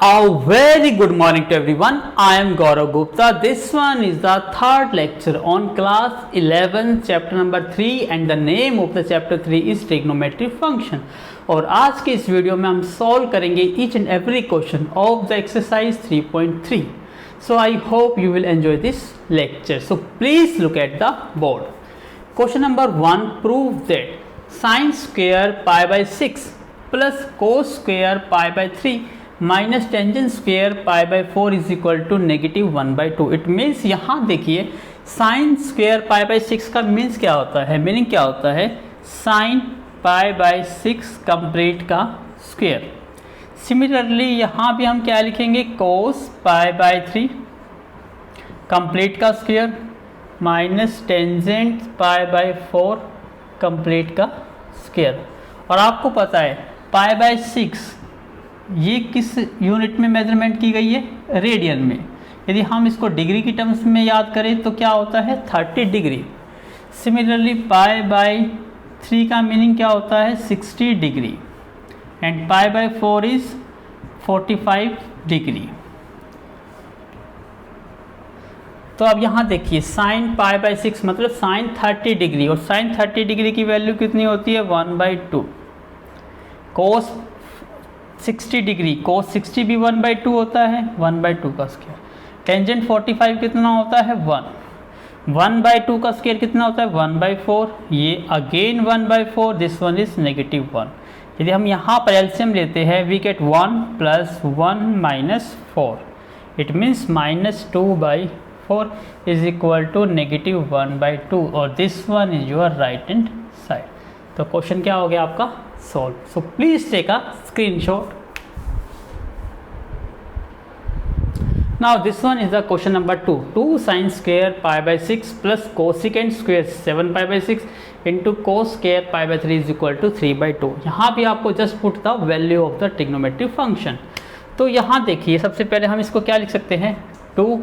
A very good morning to everyone. I am Gaurav Gupta. This one is the third lecture on class 11 chapter number 3 and the name of the chapter 3 is trigonometric function. और आज के इस video में हम solve करेंगे each and every question of the exercise 3.3. So I hope you will enjoy this lecture. So please look at the board. Question number 1, prove that sin square pi by 6 plus cos square pi by 3 माइनस tangent square pi by 4 is equal to negative 1/2. It means यहाँ देखिए sine square pi by 6 का means क्या होता है, meaning क्या होता है, साइन पाई बाई 6 कंप्लीट का स्क्वेयर. सिमिलरली यहाँ भी हम क्या लिखेंगे, कोस पाई बाई 3 कंप्लीट का square minus tangent pi by 4 complete का स्क्वेयर. और आपको पता है पाई बाई 6 ये किस यूनिट में मेजरमेंट की गई है, रेडियन में. यदि हम इसको डिग्री की टर्म्स में याद करें तो क्या होता है 30 डिग्री. सिमिलरली पाई बाई 3 का मीनिंग क्या होता है 60 degree and pi by 4 is 45 degree. तो अब यहाँ देखिए साइन पाई बाई 6 मतलब साइन 30 डिग्री और साइन 30 डिग्री की वैल्यू कितनी होती है 1/2. कोस 60 डिग्री कोस 60 भी 1/2 होता है 1/2 का स्क्वायर. टेंजेंट 45 कितना होता है 1/2 का स्क्वायर कितना होता है 1/4. ये again 1/4. This one is negative 1. यदि हम यहाँ पर एलसीएम लेते हैं we get 1 + 1 - 4. It means -2/4 is equal to negative 1/2 और this one is your right hand side. तो क्वेश्चन क्या हो गया आपका solve. So please take a screenshot. Now this one is the question number 2. 2 sin square pi by 6 plus cosecant square 7 pi by 6 into cos square pi by 3 is equal to 3/2. यहाँ भी आपको just put the value of the trigonometric function. तो यहाँ देखिए सबसे पहले हम इसको क्या लिख सकते हैं 2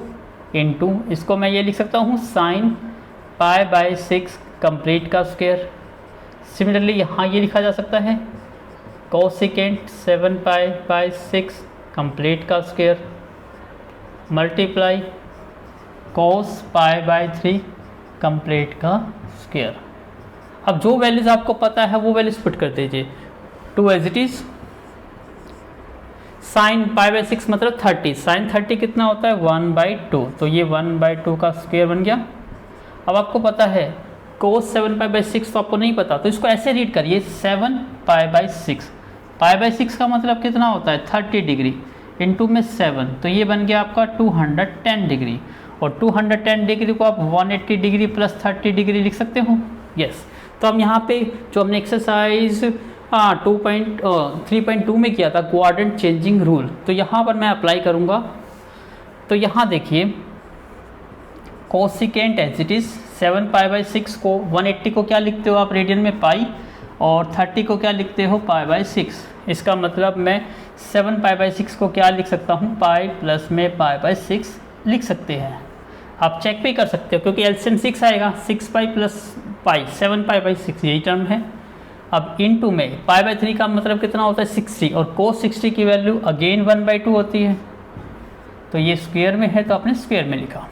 इंटू इसको मैं ये लिख सकता हूँ साइन पाई बाई 6 कंप्लीट का स्क्वायर. सिमिलरली यहाँ ये लिखा जा सकता है कोसेकेंट 7 पाई बाई 6 कंप्लीट का square multiply cos pi by 3 complete का स्क्वायर. अब जो वैल्यूज़ आपको पता है वो वैल्यूज पुट कर दीजिए. 2 as it is. Sine pi by 6 मतलब 30. साइन 30 कितना होता है 1/2. तो ये 1/2 का स्क्वायर बन गया. अब आपको पता है कोस 7 पाई बाई 6 तो आपको नहीं पता तो इसको ऐसे रीड करिए 7 पाई बाई 6. पाई बाई 6 का मतलब कितना होता है 30 डिग्री इंटू में 7 तो ये बन गया आपका 210 डिग्री. और 210 डिग्री को आप 180 डिग्री प्लस 30 डिग्री लिख सकते हो. यस. तो हम यहाँ पे जो हमने एक्सरसाइज 3.2 में किया था क्वाड्रेंट चेंजिंग रूल तो यहाँ पर मैं अप्लाई करूँगा. तो यहाँ देखिए cosecant as it is 7 pi by 6 को 180 को क्या लिखते हो आप रेडियन में पाई और 30 को क्या लिखते हो पाई बाई 6. इसका मतलब मैं 7 पाई बाई 6 को क्या लिख सकता हूँ पाई प्लस में पाई बाई 6 लिख सकते हैं. आप चेक भी कर सकते हो क्योंकि एलसीएम 6 आएगा 6 pi plus pi 7 pi by 6 यही टर्म है. अब इनटू में पाई बाई 3 का मतलब कितना होता है 60 और कोस 60 की वैल्यू अगेन 1/2 होती है. तो ये स्क्वायर में है तो आपने स्क्वायर में लिखा.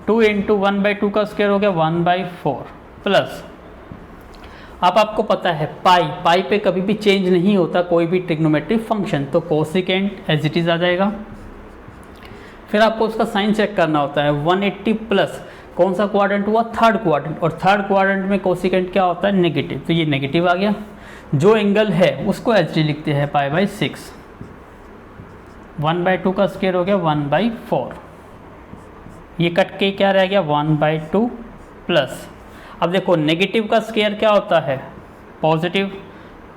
2 इंटू 1/2 का स्क्वायर हो गया 1/4 प्लस अब आपको पता है पाई पे कभी भी चेंज नहीं होता कोई भी ट्रिग्नोमेट्रिक फंक्शन तो कोसिकेंट एज इट इज आ जाएगा. फिर आपको उसका साइन चेक करना होता है 180 प्लस कौन सा क्वाड्रेंट हुआ थर्ड क्वाड्रेंट और थर्ड क्वाड्रेंट में कोसिकेंट क्या होता है नेगेटिव तो ये नेगेटिव आ गया. जो एंगल है उसको एच डी लिखते हैं पाई बाई 6. 1/2 का स्क्वायर हो गया 1/4. ये कट के क्या रह गया 1/2 प्लस अब देखो नेगेटिव का स्क्वायर क्या होता है पॉजिटिव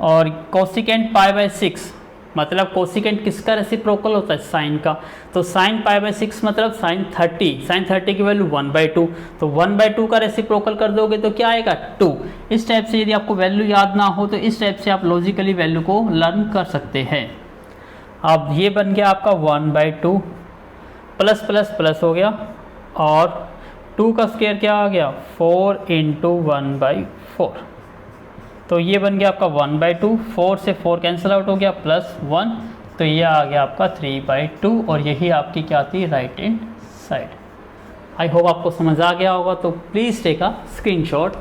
और कोसिकेंट पाई बाई 6 मतलब कोसिकेंट किसका रेसिप्रोकल होता है साइन का. तो साइन पाई बाई 6 मतलब साइन 30 की वैल्यू 1/2 तो 1/2 का रेसिप्रोकल कर दोगे तो क्या आएगा 2. इस टाइप से यदि आपको वैल्यू याद ना हो तो इस टाइप से आप लॉजिकली वैल्यू को लर्न कर सकते हैं. अब ये बन गया आपका 1/2 प्लस प्लस प्लस हो गया और 2 का स्क्वायर क्या आ गया 4 इंटू 1/4 तो ये बन गया आपका 1/2, 4 से 4 कैंसिल आउट हो गया, +1 तो ये आ गया आपका 3/2 और यही आपकी क्या थी, right hand side. I hope आपको समझ आ गया होगा, तो please take a screenshot.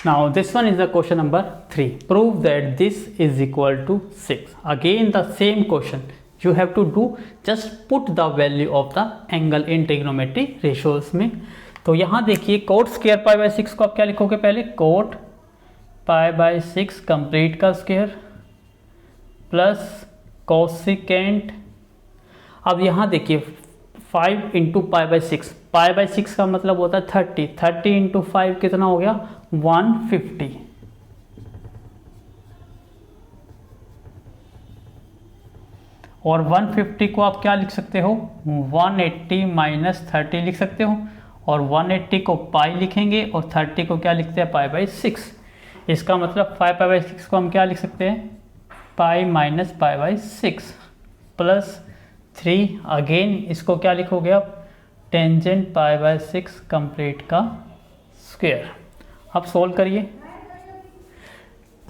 Now this one is the question number 3, prove that this is equal to 6। Again the same question, you have to do just put the value of the angle in trigonometry ratios में। तो यहाँ देखिए coat square pi by 6 को आप क्या लिखोगे, पहले coat pi by 6 complete का स्क्वायर प्लस कोसिकेंट। अब यहाँ देखिए 5 into pi by 6, pi by 6 का मतलब होता है 30, 30 इंटू 5 कितना हो गया, 150। और 150 को आप क्या लिख सकते हो, 180 माइनस 30 लिख सकते हो, और 180 को पाई लिखेंगे और 30 को क्या लिखते हैं, पाई बाय 6। इसका मतलब 5 पाई बाय 6 को हम क्या लिख सकते हैं, pi minus pi by 6 plus 3। Again इसको क्या लिखोगे आप, टेंजेंट पाई बाय 6 कंप्लीट का स्क्वायर। अब सोल्व करिए।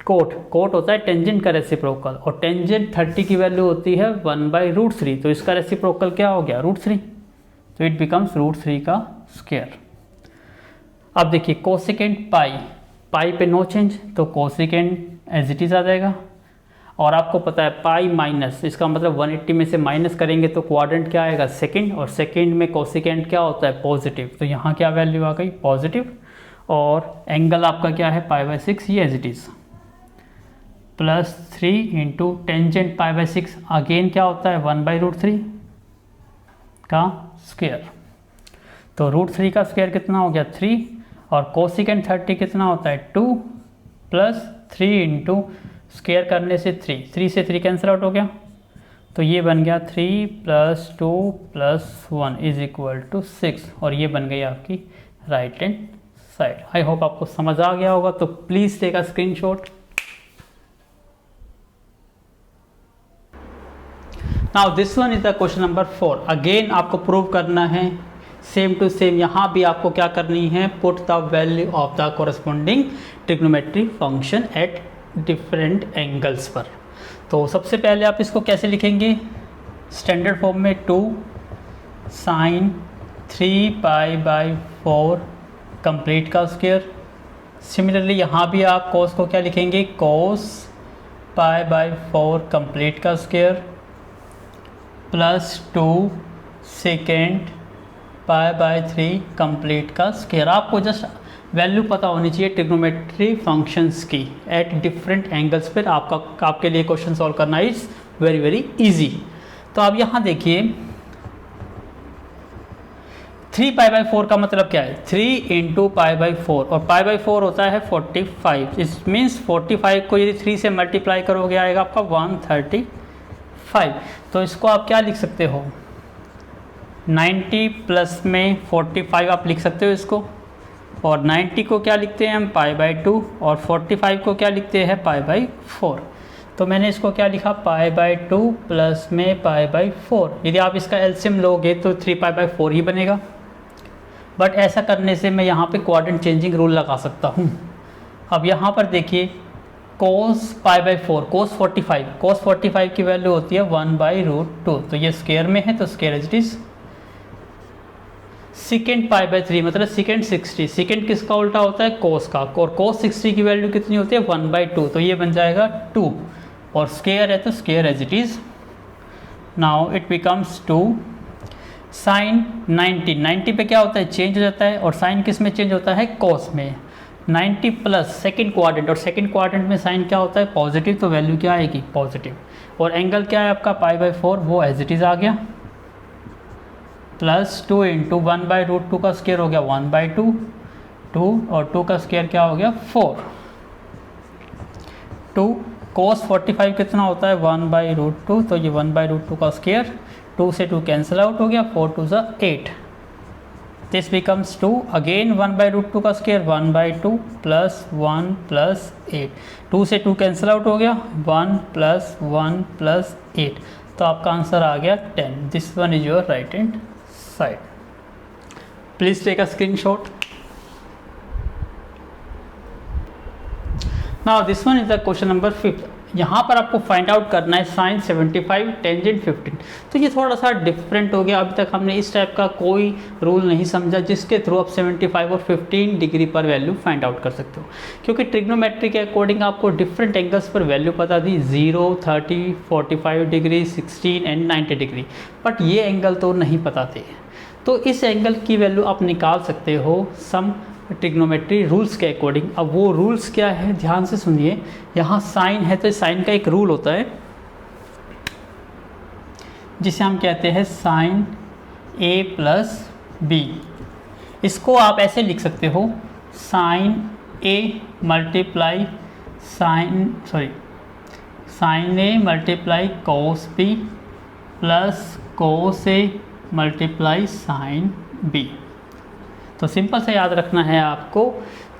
कोट होता है टेंजेंट का रेसिप्रोकल, और टेंजेंट 30 की वैल्यू होती है 1/√3, तो इसका रेसिप्रोकल क्या हो गया, √3, तो इट बिकम्स √3 का स्क्वायर। अब देखिए कोसिकेंट पाई पे नो चेंज, तो कोसिकेंट एज इट इज आ जाएगा। और आपको पता है पाई माइनस, इसका मतलब 180 में से माइनस करेंगे तो क्वाड्रेंट क्या आएगा, सेकेंड, और सेकेंड में कोसिकेंट क्या होता है, पॉजिटिव, तो यहाँ क्या वैल्यू आ गई, पॉजिटिव। और एंगल आपका क्या है, पाई बाय 6, ये as it is, plus 3 into tangent pi by 6, again क्या होता है, 1/√3 का स्क्वायर। तो √3 का स्क्वायर कितना हो गया, 3, और कोसिकेंट 30 कितना होता है, 2 प्लस 3 इंटू स्क्वायर करने से 3 से 3 कैंसिल आउट हो गया, तो ये बन गया 3 + 2 + 1 इज इक्वल टू 6, और ये बन गई आपकी right hand side. I hope आपको समझ आ गया होगा, तो please take a screenshot. Now this one is the question number 4। Again आपको प्रूव करना है सेम टू सेम, यहाँ भी आपको क्या करनी है, put the value of the corresponding trigonometry function at different angles पर। तो सबसे पहले आप इसको कैसे लिखेंगे, स्टैंडर्ड फॉर्म में 2 sin 3π/4 कंप्लीट का स्क्वायर। सिमिलरली यहाँ भी आप cos को क्या लिखेंगे, cos π/4 कंप्लीट का स्क्वायर प्लस 2 सेकेंड π/3 कंप्लीट का स्क्वायर। आपको जस्ट वैल्यू पता होनी चाहिए ट्रिग्नोमेट्री फंक्शंस की एट डिफरेंट एंगल्स पर। आपके लिए क्वेश्चन सॉल्व करना इज वेरी वेरी इजी। तो आप यहाँ देखिए 3π/4 का मतलब क्या है, 3 इंटू π/4, और π/4 होता है 45। इट मीन्स 45 को यदि 3 से मल्टीप्लाई करोगे आएगा आपका 135। तो इसको आप क्या लिख सकते हो, 90 प्लस में 45 आप लिख सकते हो इसको, और 90 को क्या लिखते हैं हम, π/2, और 45 को क्या लिखते हैं, π/4। तो मैंने इसको क्या लिखा, π/2 प्लस में π/4। यदि आप इसका एलसीएम लोगे तो 3π/4 ही बनेगा, बट ऐसा करने से मैं यहाँ पे क्वाड्रेंट चेंजिंग रूल लगा सकता हूँ। अब यहाँ पर देखिए cos π/4, cos 45 की वैल्यू होती है 1/√2, तो ये स्क्वायर में है तो square as it is. Second π/3 मतलब सेकेंड 60, सेकेंड किसका उल्टा होता है, cos का, और cos 60 की वैल्यू कितनी होती है, 1/2, तो ये बन जाएगा 2, और स्क्वायर है तो square as it is. Now it becomes 2 sin 90 पे क्या होता है, चेंज हो जाता है, और साइन किस में चेंज होता है, cos में। 90 प्लस सेकेंड क्वाड्रेंट, और सेकेंड क्वाड्रेंट में साइन क्या होता है, पॉजिटिव, तो वैल्यू क्या आएगी, पॉजिटिव। और एंगल क्या है आपका, π/4, वो एज इट इज़ आ गया, प्लस 2 इंटू 1/√2 का स्क्वायर हो गया 1/2, 2 और 2 का स्क्वायर क्या हो गया, 4। 2 cos 45 कितना होता है, 1/√2, तो ये 1/√2 का स्क्वायर, 2 से 2 कैंसिल आउट हो गया, 4 2 ज़ा 8। दिस बिकम्स 2, अगेन 1/√2 का स्क्वायर 1/2 प्लस 1 प्लस 8, 2 से 2 कैंसिल आउट हो गया, 1 प्लस 1 प्लस 8, तो आपका आंसर आ गया 10। This one is your right hand side. Please take a screenshot. Now this one is the question number 5। यहाँ पर आपको फाइंड आउट करना है साइन 75 टेंजेंट 15। तो ये थोड़ा सा डिफरेंट हो गया, अभी तक हमने इस टाइप का कोई रूल नहीं समझा जिसके थ्रू आप 75 और 15 डिग्री पर वैल्यू फाइंड आउट कर सकते हो, क्योंकि ट्रिग्नोमेट्री के अकॉर्डिंग आपको डिफरेंट एंगल्स पर वैल्यू पता थी, 0, 30, 45 डिग्री, 16 एंड 90 डिग्री, बट ये एंगल तो नहीं पता थे। तो इस एंगल की वैल्यू आप निकाल सकते हो सम ट्रिग्नोमेट्री रूल्स के अकॉर्डिंग। अब वो रूल्स क्या है, ध्यान से सुनिए। यहाँ साइन है तो साइन का एक रूल होता है जिसे हम कहते हैं साइन a प्लस बी। इसको आप ऐसे लिख सकते हो, sine a multiply sine a multiply cos b plus cos a multiply sine b। तो सिंपल से याद रखना है आपको,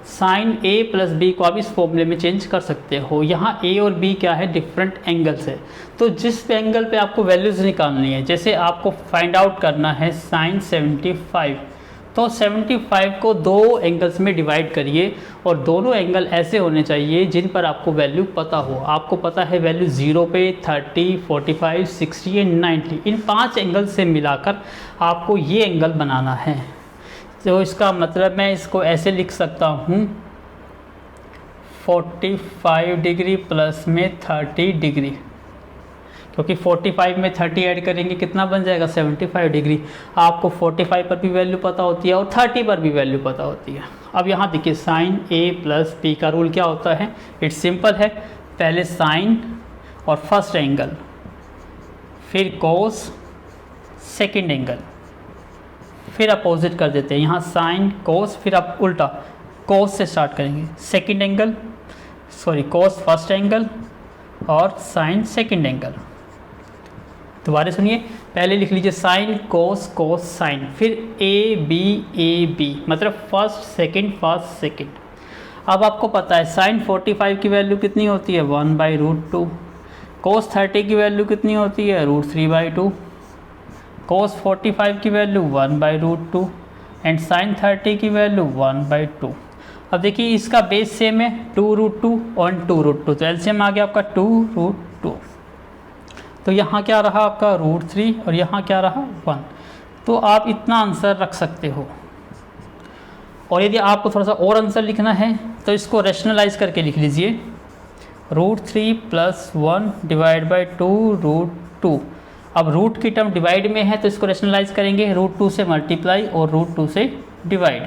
साइन a प्लस बी को आप इस फॉर्मूले में चेंज कर सकते हो। यहाँ a और b क्या है, डिफरेंट एंगल्स है। तो जिस एंगल पे आपको वैल्यूज़ निकालनी है, जैसे आपको फाइंड आउट करना है साइन 75, तो 75 को दो एंगल्स में डिवाइड करिए और दोनों एंगल ऐसे होने चाहिए जिन पर आपको वैल्यू पता हो। आपको पता है वैल्यू 0 पे, 30, 45, 60 एंड 90, इन 5 एंगल से मिलाकर आपको ये एंगल बनाना है। तो इसका मतलब मैं इसको ऐसे लिख सकता हूँ, 45 डिग्री प्लस में 30 डिग्री, क्योंकि 45 में 30 ऐड करेंगे कितना बन जाएगा, 75 डिग्री। आपको 45 पर भी वैल्यू पता होती है और 30 पर भी वैल्यू पता होती है। अब यहाँ देखिए साइन a प्लस b का रूल क्या होता है, इट्स सिंपल है, पहले साइन और फर्स्ट एंगल, फिर कोस सेकेंड एंगल, फिर अपोजिट कर देते हैं। यहाँ साइन कोस, फिर आप उल्टा कोस से स्टार्ट करेंगे, सेकंड एंगल, कोस फर्स्ट एंगल और साइन सेकंड एंगल। दोबारा सुनिए, पहले लिख लीजिए साइन कोस कोस साइन, फिर ए बी मतलब फर्स्ट सेकंड फर्स्ट सेकंड। अब आपको पता है साइन 45 की वैल्यू कितनी होती है, 1/√2। कोस 30 की वैल्यू कितनी होती है, √3/2। कोस 45 की वैल्यू 1/√2 एंड साइन 30 की वैल्यू 1/2। अब देखिए इसका बेस सेम है, 2√2 और 2√2, तो एलसीएम आ गया आपका 2√2। तो यहाँ क्या रहा आपका √3 और यहाँ क्या रहा 1। तो आप इतना आंसर रख सकते हो। और यदि आपको थोड़ा सा और आंसर लिखना है तो इसको रैशनलाइज करके लिख लीजिए, √3 + 1 / 2√2। अब रूट की टर्म डिवाइड में है तो इसको रैशनलाइज करेंगे, √2 से मल्टीप्लाई और √2 से डिवाइड।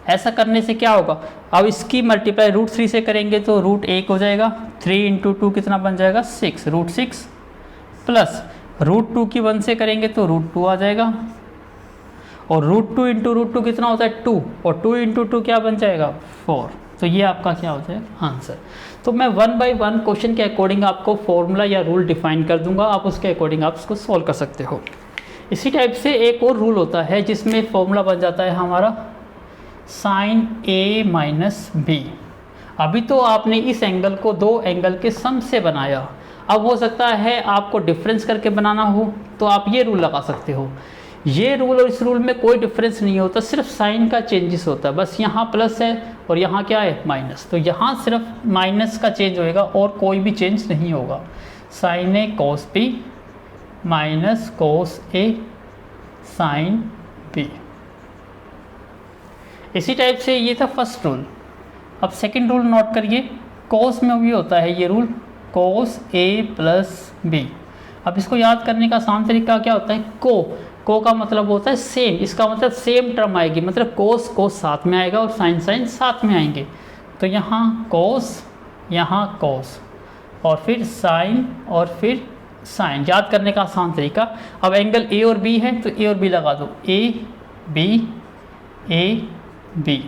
ऐसा करने से क्या होगा, अब इसकी मल्टीप्लाई √3 से करेंगे तो √1 हो जाएगा, 3 × 2 कितना बन जाएगा 6, √6 प्लस √2 की 1 से करेंगे तो √2 आ जाएगा, और √2 × √2 कितना होता है 2, और 2 × 2 क्या बन जाएगा 4। तो ये आपका क्या हो जाएगा आंसर। तो मैं 1 बाय 1 क्वेश्चन के अकॉर्डिंग आपको फॉर्मूला या रूल डिफाइन कर दूंगा, आप उसके अकॉर्डिंग आप इसको सॉल्व कर सकते हो। इसी टाइप से एक और रूल होता है जिसमें फॉर्मूला बन जाता है हमारा साइन a - b। अभी तो आपने इस एंगल को दो एंगल के सम से बनाया, अब हो सकता है आपको डिफरेंस करके बनाना हो तो आप ये रूल लगा सकते हो। ये रूल और इस रूल में कोई डिफरेंस नहीं होता, सिर्फ साइन का चेंजेस होता है, बस यहाँ प्लस है और यहाँ क्या है माइनस, तो यहाँ सिर्फ माइनस का चेंज होएगा और कोई भी चेंज नहीं होगा। Sine a cos b minus cos a sine b। इसी टाइप से ये था फर्स्ट रूल। अब सेकंड रूल नोट करिए, कोस में भी होता है ये रूल, कोस a + b। अब इसको याद करने का आसान तरीका क्या होता है, को का मतलब होता है सेम, इसका मतलब सेम टर्म आएगी, मतलब कोस साथ में आएगा और साइन साथ में आएंगे। तो यहाँ कोस और फिर साइन और फिर साइन, याद करने का आसान तरीका। अब एंगल ए और बी है तो ए और बी लगा दो, ए बी।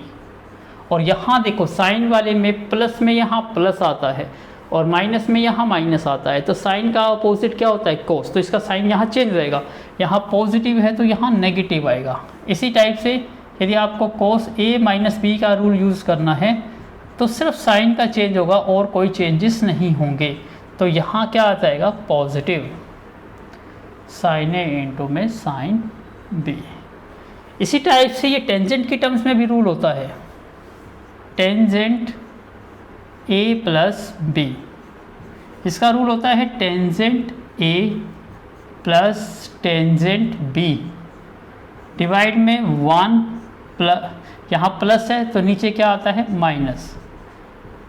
और यहाँ देखो साइन वाले में प्लस में यहाँ प्लस आता है और माइनस में यहाँ माइनस आता है, तो साइन का अपोजिट क्या होता है कोस, तो इसका साइन यहाँ चेंज रहेगा, यहाँ पॉजिटिव है तो यहाँ नेगेटिव आएगा। इसी टाइप से यदि आपको कोस a - b का रूल यूज़ करना है तो सिर्फ साइन का चेंज होगा और कोई चेंजेस नहीं होंगे, तो यहाँ क्या आ जाएगा पॉजिटिव, साइन a इंटू में साइन b। इसी टाइप से ये टेंजेंट की टर्म्स में भी रूल होता है, टेंजेंट ए प्लस बी। इसका रूल होता है tangent A plus tangent B divide में 1 प्लस, यहाँ प्लस है तो नीचे क्या आता है minus,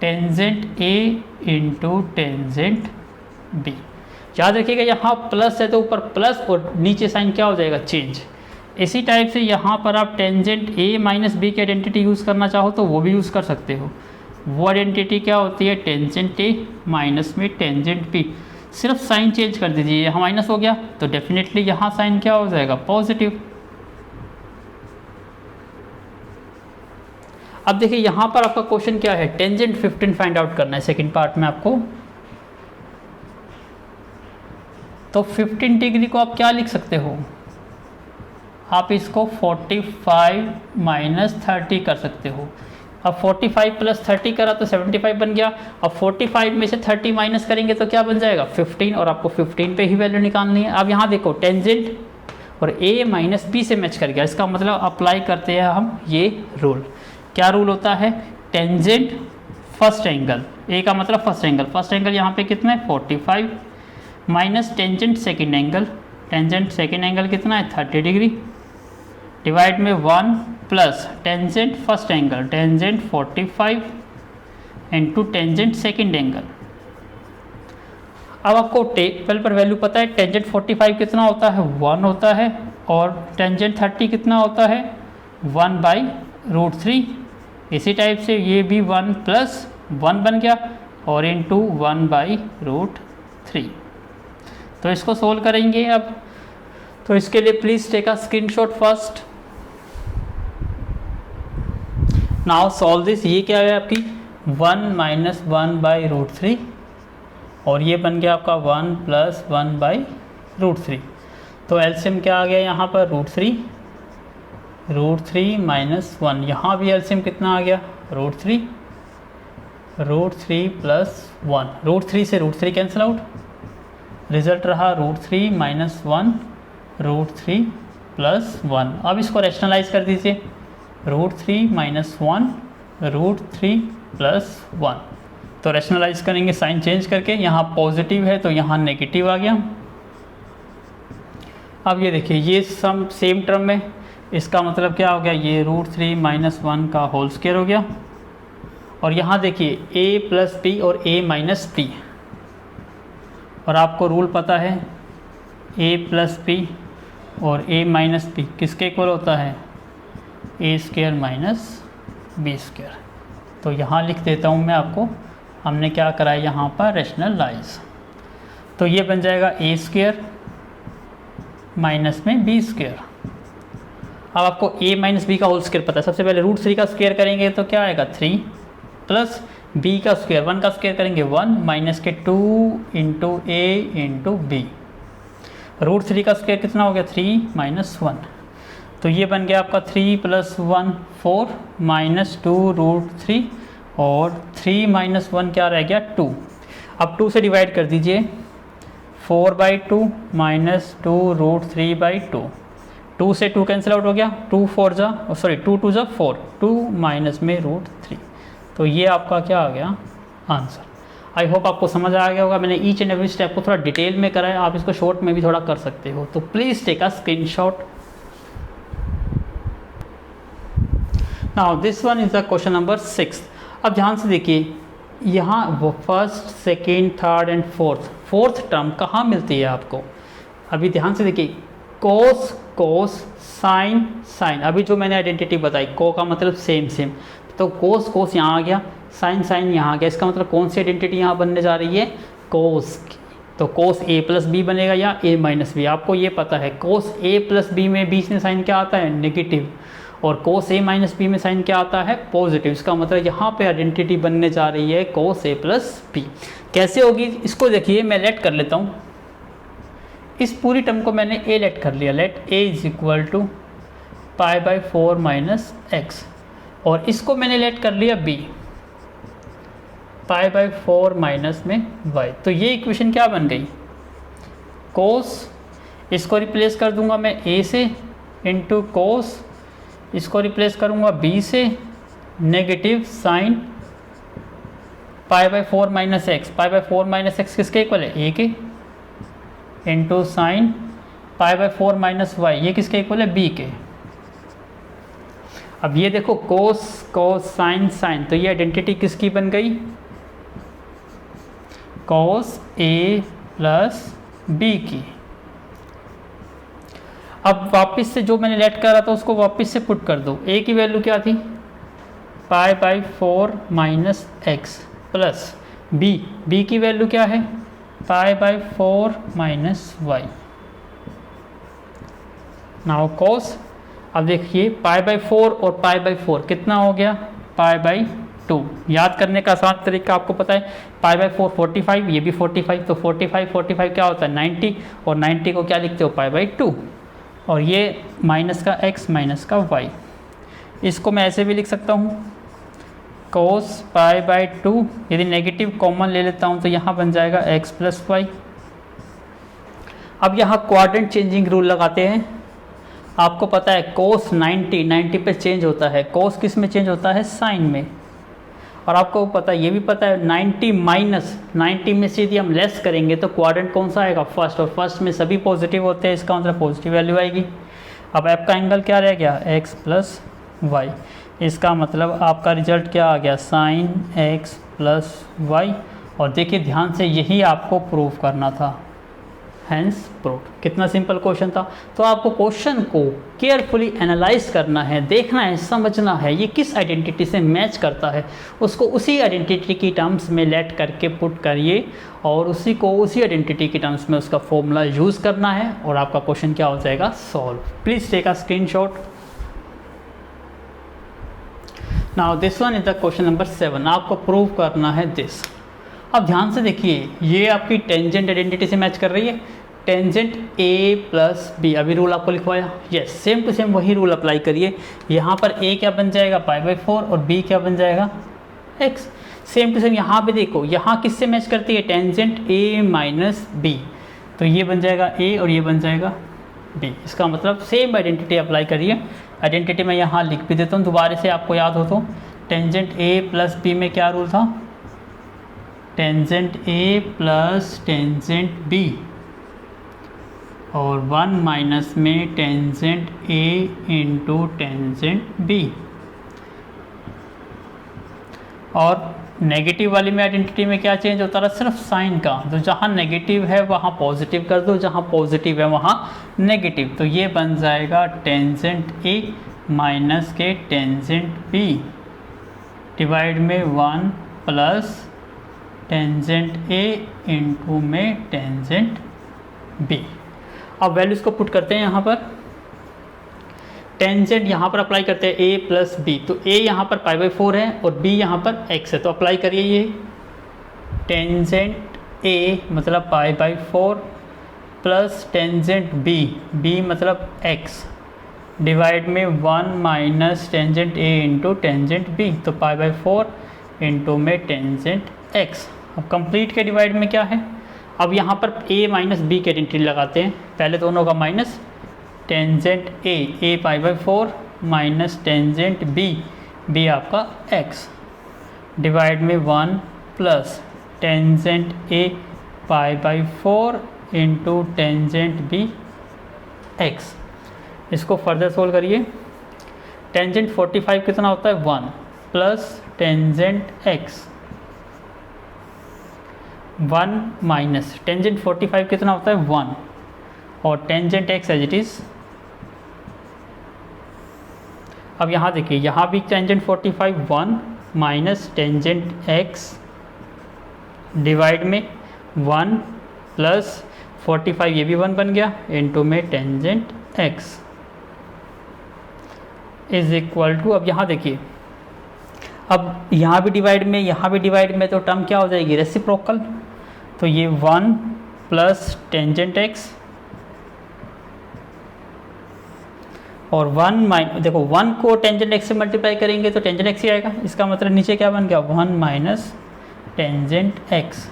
tangent A into tangent B. याद रखिएगा यहाँ प्लस है तो ऊपर प्लस और नीचे साइन क्या हो जाएगा चेंज। इसी टाइप से यहाँ पर आप टेंजेंट ए माइनस बी की आइडेंटिटी यूज़ करना चाहो तो वो भी यूज़ कर सकते हो। वो आइडेंटिटी क्या होती है, टेंजेंट ए माइनस में टेंजेंट बी, सिर्फ साइन चेंज कर दीजिए, यहाँ माइनस हो गया तो डेफिनेटली यहाँ साइन क्या हो जाएगा पॉजिटिव। अब देखिए यहाँ पर आपका क्वेश्चन क्या है, टेंजेंट 15 फाइंड आउट करना है सेकंड पार्ट में आपको। तो 15 डिग्री को आप क्या लिख सकते हो, आप इसको 45 माइनस 30 कर सकते हो। अब 45 प्लस 30 करा तो 75 बन गया। अब 45 में से 30 माइनस करेंगे तो क्या बन जाएगा 15, और आपको 15 पे ही वैल्यू निकालनी है। अब यहाँ देखो टेंजेंट और ए माइनस बी से मैच कर गया, इसका मतलब अप्लाई करते हैं हम ये रूल। क्या रूल होता है, टेंजेंट फर्स्ट एंगल, ए का मतलब फर्स्ट एंगल, फर्स्ट एंगल यहाँ पे कितना है 45 minus tangent second angle, tangent second angle कितना है 30 डिग्री डिवाइड में 1 plus tangent first angle, tangent 45 into tangent second angle. अब आपको टेबल पर वैल्यू पता है, टेंजेंट 45 कितना होता है 1 होता है, और टेंजेंट 30 कितना होता है 1/√3। इसी टाइप से ये भी 1 प्लस 1 बन गया और इंटू 1/√3। तो इसको सोल्व करेंगे अब, तो इसके लिए please take a screenshot first. Now solve this. ये क्या है आपकी 1 माइनस 1/√3 और ये बन गया आपका 1 प्लस 1/√3। तो एलसीएम क्या आ गया यहाँ पर √3 माइनस 1, यहाँ भी एलसीएम कितना आ गया √3 प्लस 1, √3 से √3 कैंसिल आउट, रिजल्ट रहा √3 माइनस 1 √3 प्लस 1। अब इसको रैशनलाइज कर दीजिए, √3 माइनस 1 √3 प्लस 1। तो रैशनलाइज करेंगे साइन चेंज करके, यहाँ पॉजिटिव है तो यहाँ नेगेटिव आ गया। अब ये देखिए ये सम सेम टर्म में, इसका मतलब क्या हो गया, ये √3 माइनस 1 का होल स्क्वायर हो गया। और यहाँ देखिए a प्लस पी और a माइनस पी, और आपको रूल पता है a प्लस पी और a माइनस पी किसके इक्वल होता है, a square minus B square. तो यहाँ लिख देता हूँ मैं आपको, हमने क्या करा है यहाँ पर रैशनलाइज। तो ये बन जाएगा a स्क्वायर माइनस में बी स्क्वायर। अब आपको a माइनस बी का होल स्क्वायर पता है, सबसे पहले √3 का स्क्वायर करेंगे तो क्या आएगा 3 प्लस b का स्क्वायर 1 का स्क्वायर करेंगे 1 माइनस के 2 इंटू ए इंटू बी। √3 का स्क्वायर कितना हो गया 3 माइनस 1, तो ये बन गया आपका 3 प्लस 1 4 माइनस 2 √3 और 3 माइनस 1 क्या रह गया 2। अब 2 से डिवाइड कर दीजिए, 4/2 माइनस 2 √3/2, 2 से 2 कैंसिल आउट हो गया, 2 4 जा सॉरी 2 2 जा 4, 2 माइनस में √3। तो ये आपका क्या आ गया आंसर। आई होप आपको समझ आ गया होगा, मैंने ईच एंड एवरी स्टेप को थोड़ा डिटेल में करा है, आप इसको शॉर्ट में भी थोड़ा कर सकते हो। तो please take a screenshot. Now this one is the question number 6। अब ध्यान से देखिए, यहाँ वो first second third and fourth term कहाँ मिलती है आपको। अभी ध्यान से देखिए, कोस साइन, अभी जो मैंने आइडेंटिटी बताई, को का मतलब सेम, तो कोस यहाँ आ गया, साइन यहाँ आ गया। इसका मतलब कौन सी आइडेंटिटी यहाँ बनने जा रही है, कोस की। तो कोस a प्लस बी बनेगा या a माइनस बी। आपको ये पता है कोस a प्लस बी में बीच में साइन क्या आता है नेगेटिव, और कोस a माइनस बी में साइन क्या आता है पॉजिटिव। इसका मतलब यहाँ पे आइडेंटिटी बनने जा रही है कोस a प्लस बी। कैसे होगी इसको देखिए, मैं लेट कर लेता हूँ, इस पूरी टर्म को मैंने a लेट कर लिया, let a is equal to π/4 minus x, और इसको मैंने लेट कर लिया b π/4 माइनस में y। तो ये इक्वेशन क्या बन गई कोस, इसको रिप्लेस कर दूंगा मैं a से, इंटू कोस, इसको रिप्लेस करूंगा b से, negative sine pi by 4 minus X, pi by 4 minus X किसके इक्वल है, ए के, into sine pi by 4 minus Y, ये किसके इक्वल है, बी के। अब ये देखो कोस कोस साइन साइन, तो ये आइडेंटिटी किसकी बन गई, कोस ए प्लस बी की। अब वापस से जो मैंने लेट करा था उसको वापस से पुट कर दो। ए की वैल्यू क्या थी, pi by 4 minus x plus B की वैल्यू क्या है, pi by 4 minus y. Now cos, अब देखिए पाई बाई 4 और पाई बाई 4 कितना हो गया, पाई बाई 2। याद करने का आसान तरीका आपको पता है, पाई बाई 4 45, ये भी 45, तो 45 क्या होता है 90, और 90 को क्या लिखते हो, पाई बाई 2, और ये माइनस का x माइनस का y। इसको मैं ऐसे भी लिख सकता हूँ, कोस पाई बाई 2, यदि नेगेटिव कॉमन ले लेता हूँ तो यहाँ बन जाएगा x प्लस वाई। अब यहाँ क्वाड्रेंट चेंजिंग रूल लगाते हैं। आपको पता है कोस 90 पे चेंज होता है, कोस किस में चेंज होता है, साइन में। और आपको पता है, ये भी पता है 90 माइनस 90 में से यदि हम लेस करेंगे तो क्वाड्रेंट कौन सा आएगा, फर्स्ट, और फर्स्ट में सभी पॉजिटिव होते हैं, इसका मतलब पॉजिटिव वैल्यू आएगी। अब एफ का एंगल क्या रह गया, x प्लस वाई, इसका मतलब आपका रिजल्ट क्या आ गया, साइन x प्लस वाई। और देखिए ध्यान से, यही आपको प्रूव करना था, हैंस प्रूव। कितना सिंपल क्वेश्चन था। तो आपको क्वेश्चन को केयरफुली एनालाइज करना है, देखना है, समझना है ये किस आइडेंटिटी से मैच करता है, उसको उसी आइडेंटिटी की टर्म्स में लेट करके पुट करिए, और उसी को उसी आइडेंटिटी की टर्म्स में उसका फॉर्मूला यूज़ करना है, और आपका क्वेश्चन क्या हो जाएगा, solve. Please take a screenshot. Now this one is the question number 7। आपको प्रूव करना है दिस। अब ध्यान से देखिए, ये आपकी टेंजेंट आइडेंटिटी से मैच कर रही है, टेंजेंट ए प्लस बी। अभी रूल आपको लिखवाया, यस, सेम टू सेम वही रूल अप्लाई करिए। यहाँ पर ए क्या बन जाएगा, पाई बाई 4, और बी क्या बन जाएगा, एक्स। सेम टू सेम यहाँ पे देखो, यहाँ किससे मैच करती है, टेंजेंट ए माइनस बी, तो ये बन जाएगा ए और ये बन जाएगा बी। इसका मतलब सेम आइडेंटिटी अप्लाई करिए। आइडेंटिटी मैं यहाँ लिख भी देता हूँ दोबारा से, आपको याद हो तो। टेंजेंट ए प्लस बी में क्या रूल था, tangent A plus tangent B, और 1 माइनस में tangent A into tangent B. और नेगेटिव वाली में आइडेंटिटी में क्या चेंज होता रहा, सिर्फ साइन का, तो जहाँ नेगेटिव है वहाँ पॉजिटिव कर दो, जहाँ पॉजिटिव है वहाँ नेगेटिव। तो ये बन जाएगा टेंजेंट ए माइनस के टेंजेंट बी, डिवाइड में 1 प्लस टेंजेंट ए इंटू में टेंजेंट बी। अब वैल्यूज को पुट करते हैं यहाँ पर। टेंजेंट यहाँ पर अप्लाई करते हैं ए प्लस बी, तो ए यहाँ पर पाई बाई 4 है और बी यहाँ पर एक्स है, तो अप्लाई करिए ये टेंजेंट ए मतलब pi by 4 plus tangent B मतलब एक्स, डिवाइड में 1 minus tangent A into tangent B, तो पाई बाई 4 इंटू में टेंजेंट एक्स। अब कंप्लीट के डिवाइड में क्या है, अब यहाँ पर a माइनस बी की आइडेंटिटी लगाते हैं। पहले दोनों का minus, tangent A pi by 4 minus tangent B आपका x, डिवाइड में 1 plus tangent A pi by 4 into tangent B x। इसको फर्दर सोल्व करिए। टेंजेंट 45 कितना होता है, 1 plus tangent x, 1 minus tangent 45 कितना होता है, 1, और tangent x as it is. अब यहाँ देखिए, यहाँ भी tangent 45 1 minus tangent x, divide में 1 प्लस 45, ये भी 1 बन गया, इंटू में tangent x is equal to. अब यहाँ देखिए, अब यहाँ भी डिवाइड में, यहाँ भी डिवाइड में, तो टर्म क्या हो जाएगी, रेसिप्रोकल। तो ये 1 प्लस टेंजेंट x और 1 माइनस, देखो 1 को टेंजेंट x से मल्टीप्लाई करेंगे तो टेंजेंट x ही आएगा। इसका मतलब नीचे क्या बन गया, 1 माइनस टेंजेंट x।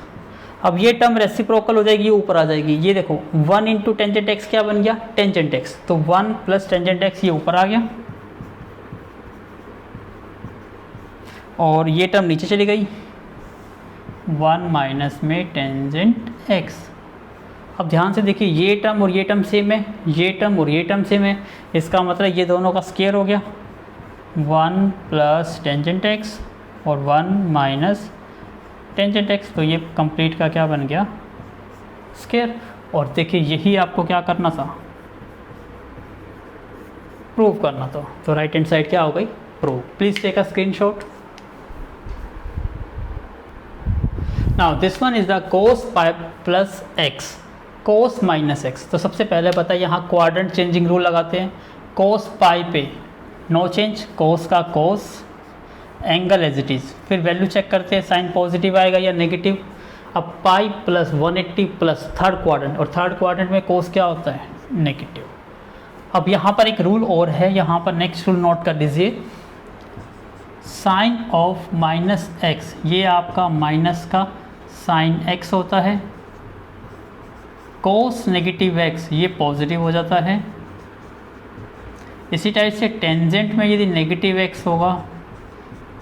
अब ये टर्म रेसिप्रोकल हो जाएगी, ये ऊपर आ जाएगी। ये देखो 1 इंटू टेंजेंट x क्या बन गया, टेंजेंट x, तो 1 प्लस टेंजेंट x ये ऊपर आ गया, और ये टर्म नीचे चली गई। 1 माइनस में टेंजेंट एक्स। अब ध्यान से देखिए, ये टर्म और ये टर्म सेम है, ये टर्म और ये टर्म सेम है, इसका मतलब ये दोनों का स्क्वायर हो गया 1 प्लस टेंजेंट एक्स और 1 माइनस टेंजेंट एक्स, तो ये कंप्लीट का क्या बन गया, स्क्वायर। और देखिए यही आपको क्या करना था, प्रूव करना था, तो राइट हैंड साइड क्या हो गई, prove. Please take a screenshot. Now this one is the cos pi plus X, cos minus X. तो सबसे पहले पता है यहाँ क्वाड्रेंट चेंजिंग रूल लगाते हैं। कोस पाई पे नो चेंज, कोस का कोस, एंगल एज इट इज़, फिर वैल्यू चेक करते हैं साइन पॉजिटिव आएगा या नेगेटिव। अब pi plus 180 plus third quadrant, और थर्ड क्वाड्रेंट में कोस क्या होता है, नेगेटिव। अब यहाँ पर एक रूल और है, यहाँ पर नेक्स्ट रूल नोट कर लीजिए, साइन ऑफ माइनस एक्स, ये आपका माइनस का साइन एक्स होता है, कोस नेगेटिव एक्स ये पॉजिटिव हो जाता है। इसी टाइप से टेंजेंट में यदि नेगेटिव एक्स होगा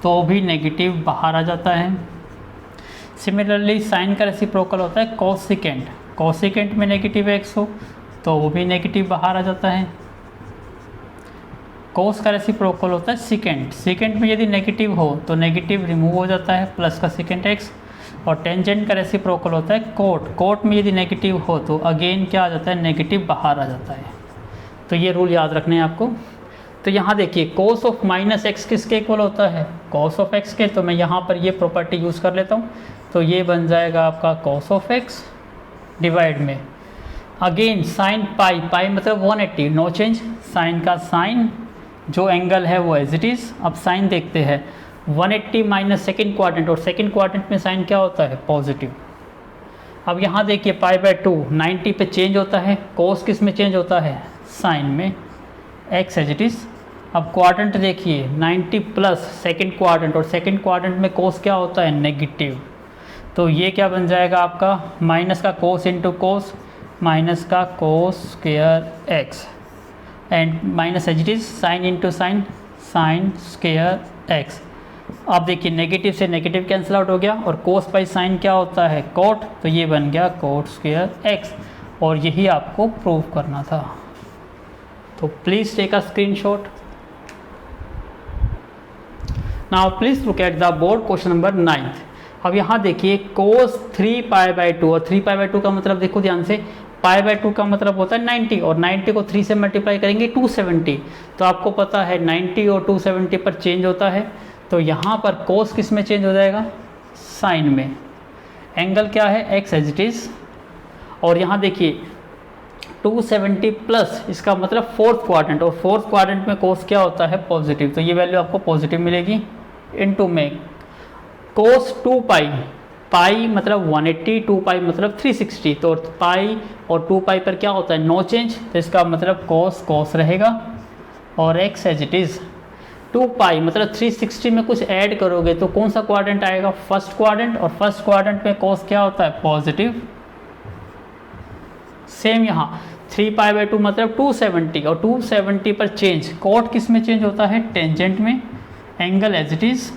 तो भी नेगेटिव बाहर आ जाता है। सिमिलरली साइन का रेसिप्रोकल होता है कोसिकेंट, कोसिकेंट में नेगेटिव एक्स हो तो वो भी नेगेटिव बाहर आ जाता है। कोस का रेसिप्रोकल होता है सिकेंट, सिकेंट में यदि नेगेटिव हो तो नेगेटिव रिमूव हो जाता है प्लस का सिकेंट एक्स। और टेंजेंट का रेसिप्रोकल होता है कोट, कोट में यदि नेगेटिव हो तो अगेन क्या आ जाता है, नेगेटिव बाहर आ जाता है। तो ये रूल याद रखने हैं आपको। तो यहाँ देखिए कोस ऑफ माइनस एक्स किसके इक्वल होता है, कोस ऑफ एक्स के। तो मैं यहाँ पर ये प्रॉपर्टी यूज़ कर लेता हूँ, तो ये बन जाएगा आपका कोस ऑफ एक्स डिवाइड में अगेन साइन पाई, पाई मतलब 180 नो चेंज, साइन का साइन जो एंगल है वो एज इट इज़। अब साइन देखते हैं 180 माइनस सेकेंड क्वाड्रेंट, और सेकेंड क्वाड्रेंट में साइन क्या होता है, पॉजिटिव। अब यहाँ देखिए पाई बाय 2 90 पे चेंज होता है, कोस किस में चेंज होता है, साइन में, एक्स एज इट इज़। अब क्वाड्रेंट देखिए 90 प्लस सेकेंड क्वाड्रेंट, और सेकेंड क्वाड्रेंट में कोस क्या होता है, नेगेटिव। तो ये क्या बन जाएगा आपका, माइनस का कोस इंटू कोस, माइनस का cos square X, and minus as it is sine into sine, sine square X. अब देखिए नेगेटिव से नेगेटिव कैंसिल आउट हो गया, और कोस बाई साइन क्या होता है, कोट, तो ये बन गया कोट स्क्वायर एक्स। और यही आपको प्रूव करना था। तो please take a screenshot. Now please look at the board question number 9। अब यहाँ देखिए कोस 3 पाई बाई 2, और 3 पाई बाई 2 का मतलब देखो ध्यान से, पाई बाई 2 का मतलब होता है 90, और 90 को 3 से मल्टीप्लाई करेंगे 270। तो आपको पता है 90 और 270 पर चेंज होता है, तो यहाँ पर कोस किस में चेंज हो जाएगा, साइन में। एंगल क्या है, एक्स एज इट इज़। और यहाँ देखिए 270 प्लस, इसका मतलब फोर्थ क्वाड्रेंट, और फोर्थ क्वाड्रेंट में कोस क्या होता है, पॉजिटिव, तो ये वैल्यू आपको पॉजिटिव मिलेगी। इनटू में कोस 2 पाई, पाई मतलब 180, 2 पाई मतलब 360, तो पाई और 2 पाई पर क्या होता है, नो चेंज, तो इसका मतलब कोस कोस रहेगा, और एक्स एज इट इज़। 2 पाई मतलब 360 में कुछ ऐड करोगे तो कौन सा क्वाड्रेंट आएगा, फर्स्ट क्वाड्रेंट, और फर्स्ट क्वाड्रेंट में कोस क्या होता है, पॉजिटिव। सेम यहाँ 3 पाई बाई 2 मतलब 270, और 270 पर चेंज, कोट किस में चेंज होता है, टेंजेंट में, एंगल एज इट इज़।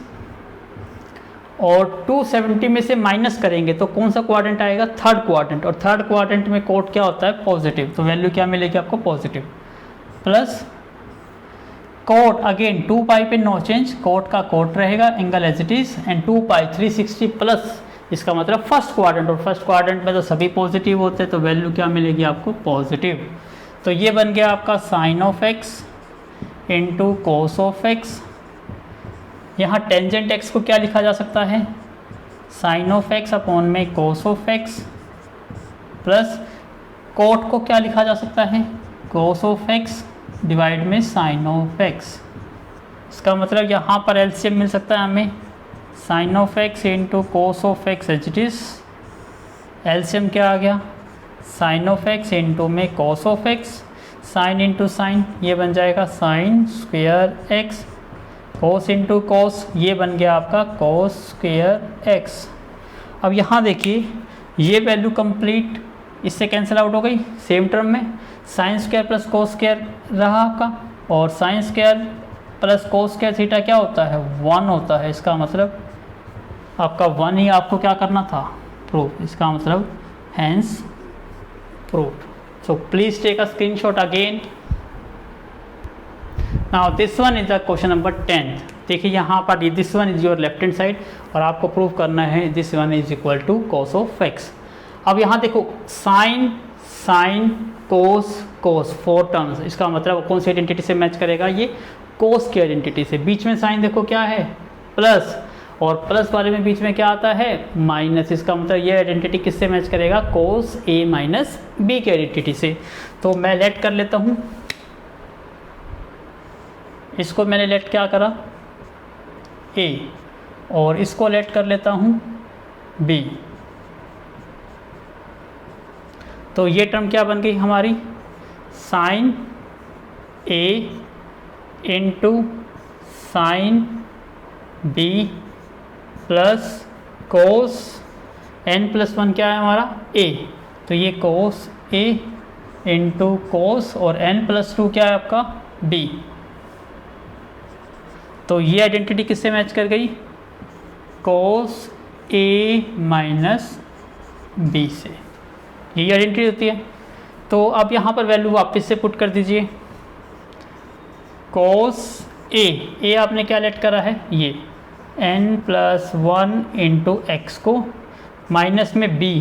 और 270 में से माइनस करेंगे तो कौन सा क्वाड्रेंट आएगा, थर्ड क्वाड्रेंट, और थर्ड क्वाड्रेंट में कोट क्या होता है, पॉजिटिव, तो वैल्यू क्या मिलेगी आपको, positive. Plus cot again 2 pi पे नो चेंज, कोट का कोट रहेगा, angle as it is, and 2 pi 360 plus, इसका मतलब फर्स्ट क्वाड्रेंट, और फर्स्ट क्वाड्रेंट में तो सभी पॉजिटिव होते हैं, तो वैल्यू क्या मिलेगी आपको, पॉजिटिव। तो ये बन गया आपका sine of X into cos of X. यहाँ टेंजेंट एक्स को क्या लिखा जा सकता है, साइन ऑफ एक्स अपॉन में cos of X, plus cot को क्या लिखा जा सकता है, कोस ऑफ एक्स डिवाइड में साइन ऑफ एक्स। इसका मतलब यहाँ पर एलसीएम मिल सकता है हमें, sine of X into cos of X as it is. LCM क्या आ गया, साइन ऑफ एक्स इंटू में cos of X, sine into sine, ये बन जाएगा sine square X, cos into cos, ये बन गया आपका कोस स्क्वेयर एक्स। अब यहाँ देखिए ये वैल्यू कंप्लीट इससे कैंसिल आउट हो गई सेम टर्म में, sine square plus cos square रहा आपका, और sine square plus cos square theta क्या होता है, 1 होता है। इसका मतलब आपका 1 ही आपको क्या करना था, प्रूफ, इसका मतलब hence proof. So please take a screenshot again. Now this one is the question number 10। देखिए यहाँ पर this one is your left hand side और आपको प्रूव करना है this one is equal to cos of X. अब यहाँ देखो sine sine cos cos 4 terms, इसका मतलब कौन सी आइडेंटिटी से मैच करेगा, ये कोस की आइडेंटिटी से। बीच में साइन देखो क्या है, प्लस, और प्लस वाले में बीच में क्या आता है, माइनस। इसका मतलब ये आइडेंटिटी किससे मैच करेगा, कोस ए माइनस बी की आइडेंटिटी से। तो मैं लेट कर लेता हूँ, इसको मैंने लेट क्या करा ए, और इसको लेट कर लेता हूँ बी। तो ये टर्म क्या बन गई हमारी, sine A into sine B plus cos n+1 क्या है हमारा a। तो ये कोस a इंटू कोस और n+2 क्या है आपका b। तो ये आइडेंटिटी किससे मैच कर गई, कोस a माइनस बी से, यही आइडेंटिटी होती है। तो अब यहाँ पर वैल्यू वापस से पुट कर दीजिए, कोस a आपने क्या लेट करा है, ये n+1 इंटू एक्स को, माइनस में b,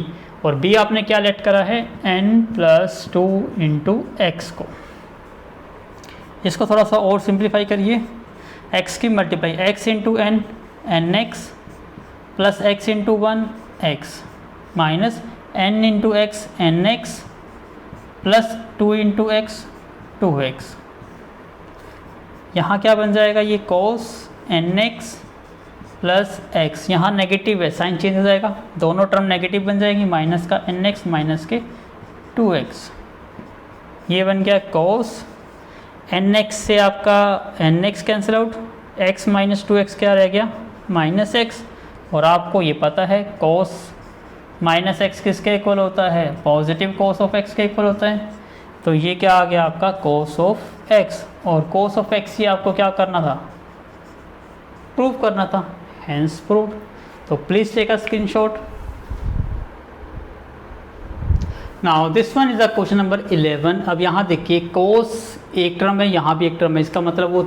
और b आपने क्या लेट करा है n+2 इंटू एक्स को। इसको थोड़ा सा और सिंप्लीफाई करिए, x की multiply x into N N X plus x into 1 x minus n into X N X plus 2 into X 2x। यहाँ क्या बन जाएगा, ये cos nx प्लस एक्स, यहाँ नेगेटिव है, साइन चेंज हो जाएगा, दोनों टर्म नेगेटिव बन जाएंगी, माइनस का nx माइनस के 2x। ये बन गया cos nx से आपका nx cancel out, x minus 2x क्या रह गया, माइनस x। और आपको ये पता है cos माइनस x किसके इक्वल होता है, पॉजिटिव cos ऑफ x के इक्वल होता है। तो ये क्या आ गया आपका cos ऑफ x, और cos ऑफ x ही आपको क्या करना था, प्रूव करना था, हैंस प्रूव। तो please take a screenshot. Now this one is a question number 11। अब यहाँ देखिए कोस एक टर्म है, यहाँ भी एक टर्म है, इसका मतलब वो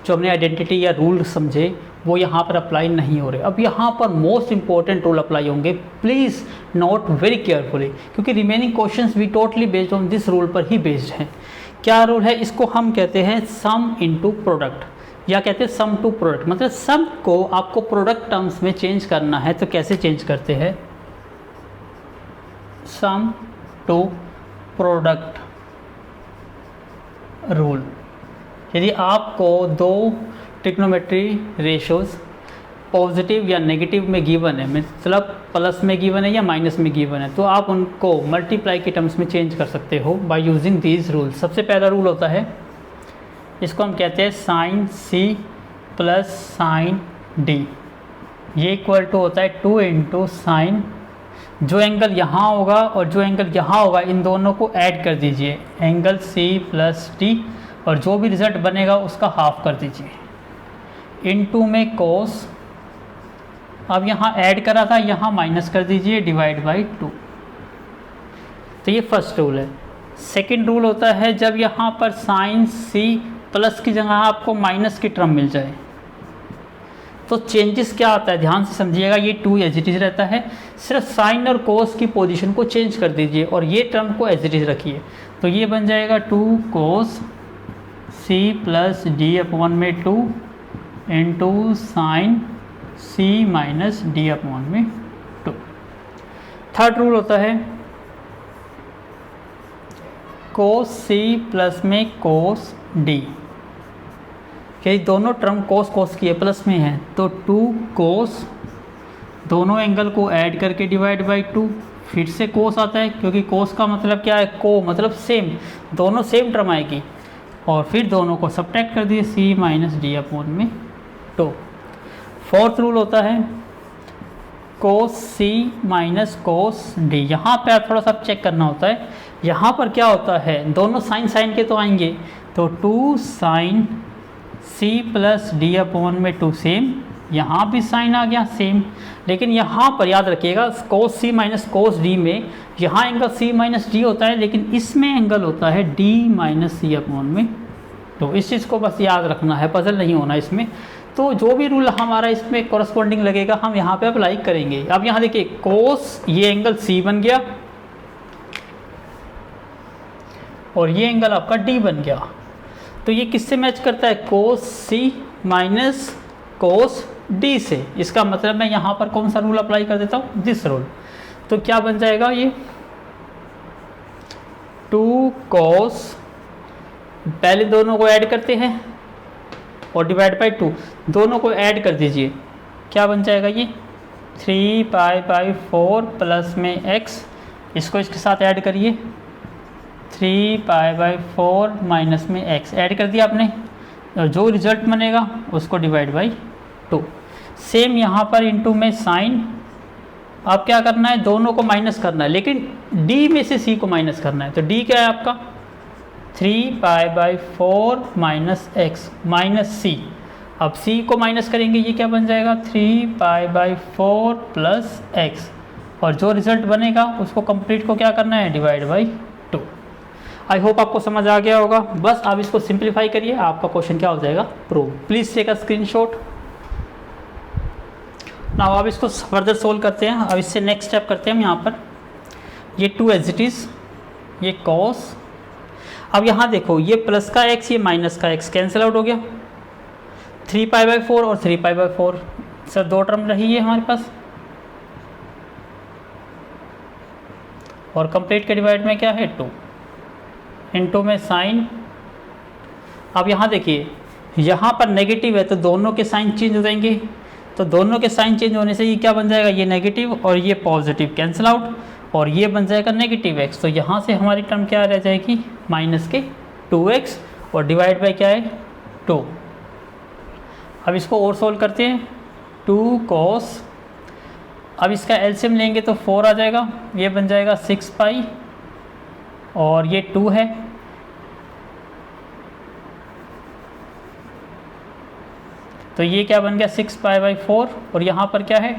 जो हमने आइडेंटिटी या रूल समझे वो यहाँ पर अप्लाई नहीं हो रहे। अब यहाँ पर मोस्ट इंपॉर्टेंट रूल अप्लाई होंगे, प्लीज़ नोट वेरी केयरफुली, क्योंकि रिमेनिंग क्वेश्चंस भी totally based on this rule पर ही बेस्ड हैं। क्या रूल है, इसको हम कहते हैं सम इनटू प्रोडक्ट, या कहते हैं सम टू प्रोडक्ट। मतलब सम को आपको प्रोडक्ट टर्म्स में चेंज करना है, तो कैसे चेंज करते हैं, सम टू प्रोडक्ट रूल। यदि आपको दो ट्रिग्नोमेट्री रेशोज पॉजिटिव या नेगेटिव में गिवन है, मतलब प्लस में गिवन है या माइनस में गिवन है, तो आप उनको मल्टीप्लाई के टर्म्स में चेंज कर सकते हो बाय यूजिंग दीज रूल्स। सबसे पहला रूल होता है, इसको हम कहते हैं sine C plus sine D, ये इक्वल टू होता है 2 इंटू साइन, जो एंगल यहाँ होगा और जो एंगल यहाँ होगा इन दोनों को ऐड कर दीजिए, एंगल सी प्लस डी, और जो भी रिजल्ट बनेगा उसका हाफ कर दीजिए, इनटू में कोस, अब यहाँ ऐड करा था यहाँ माइनस कर दीजिए, डिवाइड बाई 2। तो ये फर्स्ट रूल है। सेकंड रूल होता है, जब यहाँ पर साइन सी प्लस की जगह आपको माइनस की टर्म मिल जाए तो चेंजेस क्या आता है, ध्यान से समझिएगा। ये 2 एज इट इज रहता है, सिर्फ साइन और कोस की पोजीशन को चेंज कर दीजिए और ये टर्म को एज इट इज रखिए। तो ये बन जाएगा 2 कोस सी प्लस डी अपॉन में 2 इंटू साइन सी माइनस डी अपॉन में 2। थर्ड रूल होता है कोस सी प्लस में कोस डी, कि दोनों टर्म कोस कोस की है, प्लस में है, तो 2 कोस, दोनों एंगल को ऐड करके डिवाइड बाई 2, फिर से कोस आता है, क्योंकि कोस का मतलब क्या है, को मतलब सेम, दोनों सेम टर्म आएगी, और फिर दोनों को सब्ट्रैक्ट कर दिए, सी माइनस डी अपॉन में 2। फोर्थ रूल होता है कोस सी माइनस कोस डी। यहाँ पे आप थोड़ा सा चेक करना होता है, यहाँ पर क्या होता है, दोनों साइन साइन के तो आएंगे, तो 2 sine C plus D upon में 2 सेम, यहाँ भी साइन आ गया सेम, लेकिन यहाँ पर याद रखिएगा कोस सी माइनस कोस डी में यहाँ एंगल सी माइनस डी होता है, लेकिन इसमें एंगल होता है डी माइनस सी अपॉन में। तो इस चीज़ को बस याद रखना है, पजल नहीं होना इसमें। तो जो भी रूल हमारा इसमें कॉरस्पॉन्डिंग लगेगा हम यहाँ पे अप्लाई करेंगे। अब यहाँ देखिए कोस, ये एंगल सी बन गया और ये एंगल आपका डी बन गया। तो ये किससे मैच करता है? कोस सी माइनस कोस डी से। इसका मतलब मैं यहाँ पर कौन सा रूल अप्लाई कर देता हूँ? This rule. तो क्या बन जाएगा ये 2 cos, पहले दोनों को ऐड करते हैं और डिवाइड बाई 2, दोनों को ऐड कर दीजिए। क्या बन जाएगा ये 3 पाई बाई 4 प्लस में x, इसको इसके साथ ऐड करिए 3 पाई बाई 4 माइनस में x, ऐड कर दिया आपने और जो रिजल्ट बनेगा उसको डिवाइड बाई 2। सेम यहाँ पर इनटू में साइन। अब क्या करना है? दोनों को माइनस करना है, लेकिन d में से c को माइनस करना है। तो d क्या है आपका 3 पाई by 4 minus x minus c। अब c को माइनस करेंगे, ये क्या बन जाएगा 3 पाई बाई 4 प्लस एक्स, और जो रिजल्ट बनेगा उसको कंप्लीट को क्या करना है? Divide by 2। आई होप आपको समझ आ गया होगा। बस आप इसको सिंप्लीफाई करिए, आपका क्वेश्चन क्या हो जाएगा? Prove. Please take a screenshot. Now अब इसको फर्दर सोल्व करते हैं। अब इससे नेक्स्ट स्टेप करते हैं हम यहाँ पर। ये 2 एज इट इज़, ये कॉस। अब यहाँ देखो ये प्लस का x, ये माइनस का x कैंसिल आउट हो गया। 3 पाई बाई 4 और 3 पाई बाई 4, सर 2 टर्म रही है हमारे पास, और कंप्लीट के डिवाइड में क्या है 2, इनटू में साइन। अब यहाँ देखिए यहाँ पर नेगेटिव है तो दोनों के साइन चेंज हो जाएंगे। तो दोनों के साइन चेंज होने से ये क्या बन जाएगा? ये नेगेटिव और ये पॉजिटिव कैंसिल आउट, और ये बन जाएगा नेगेटिव x। तो यहाँ से हमारी टर्म क्या रह जाएगी? माइनस के 2x, और डिवाइड बाई क्या है 2। अब इसको और सोल्व करते हैं। 2 cos, अब इसका एलसीएम लेंगे तो 4 आ जाएगा, ये बन जाएगा 6 पाई, और ये 2 है, तो ये क्या बन गया 6 पाई बाई 4, और यहाँ पर क्या है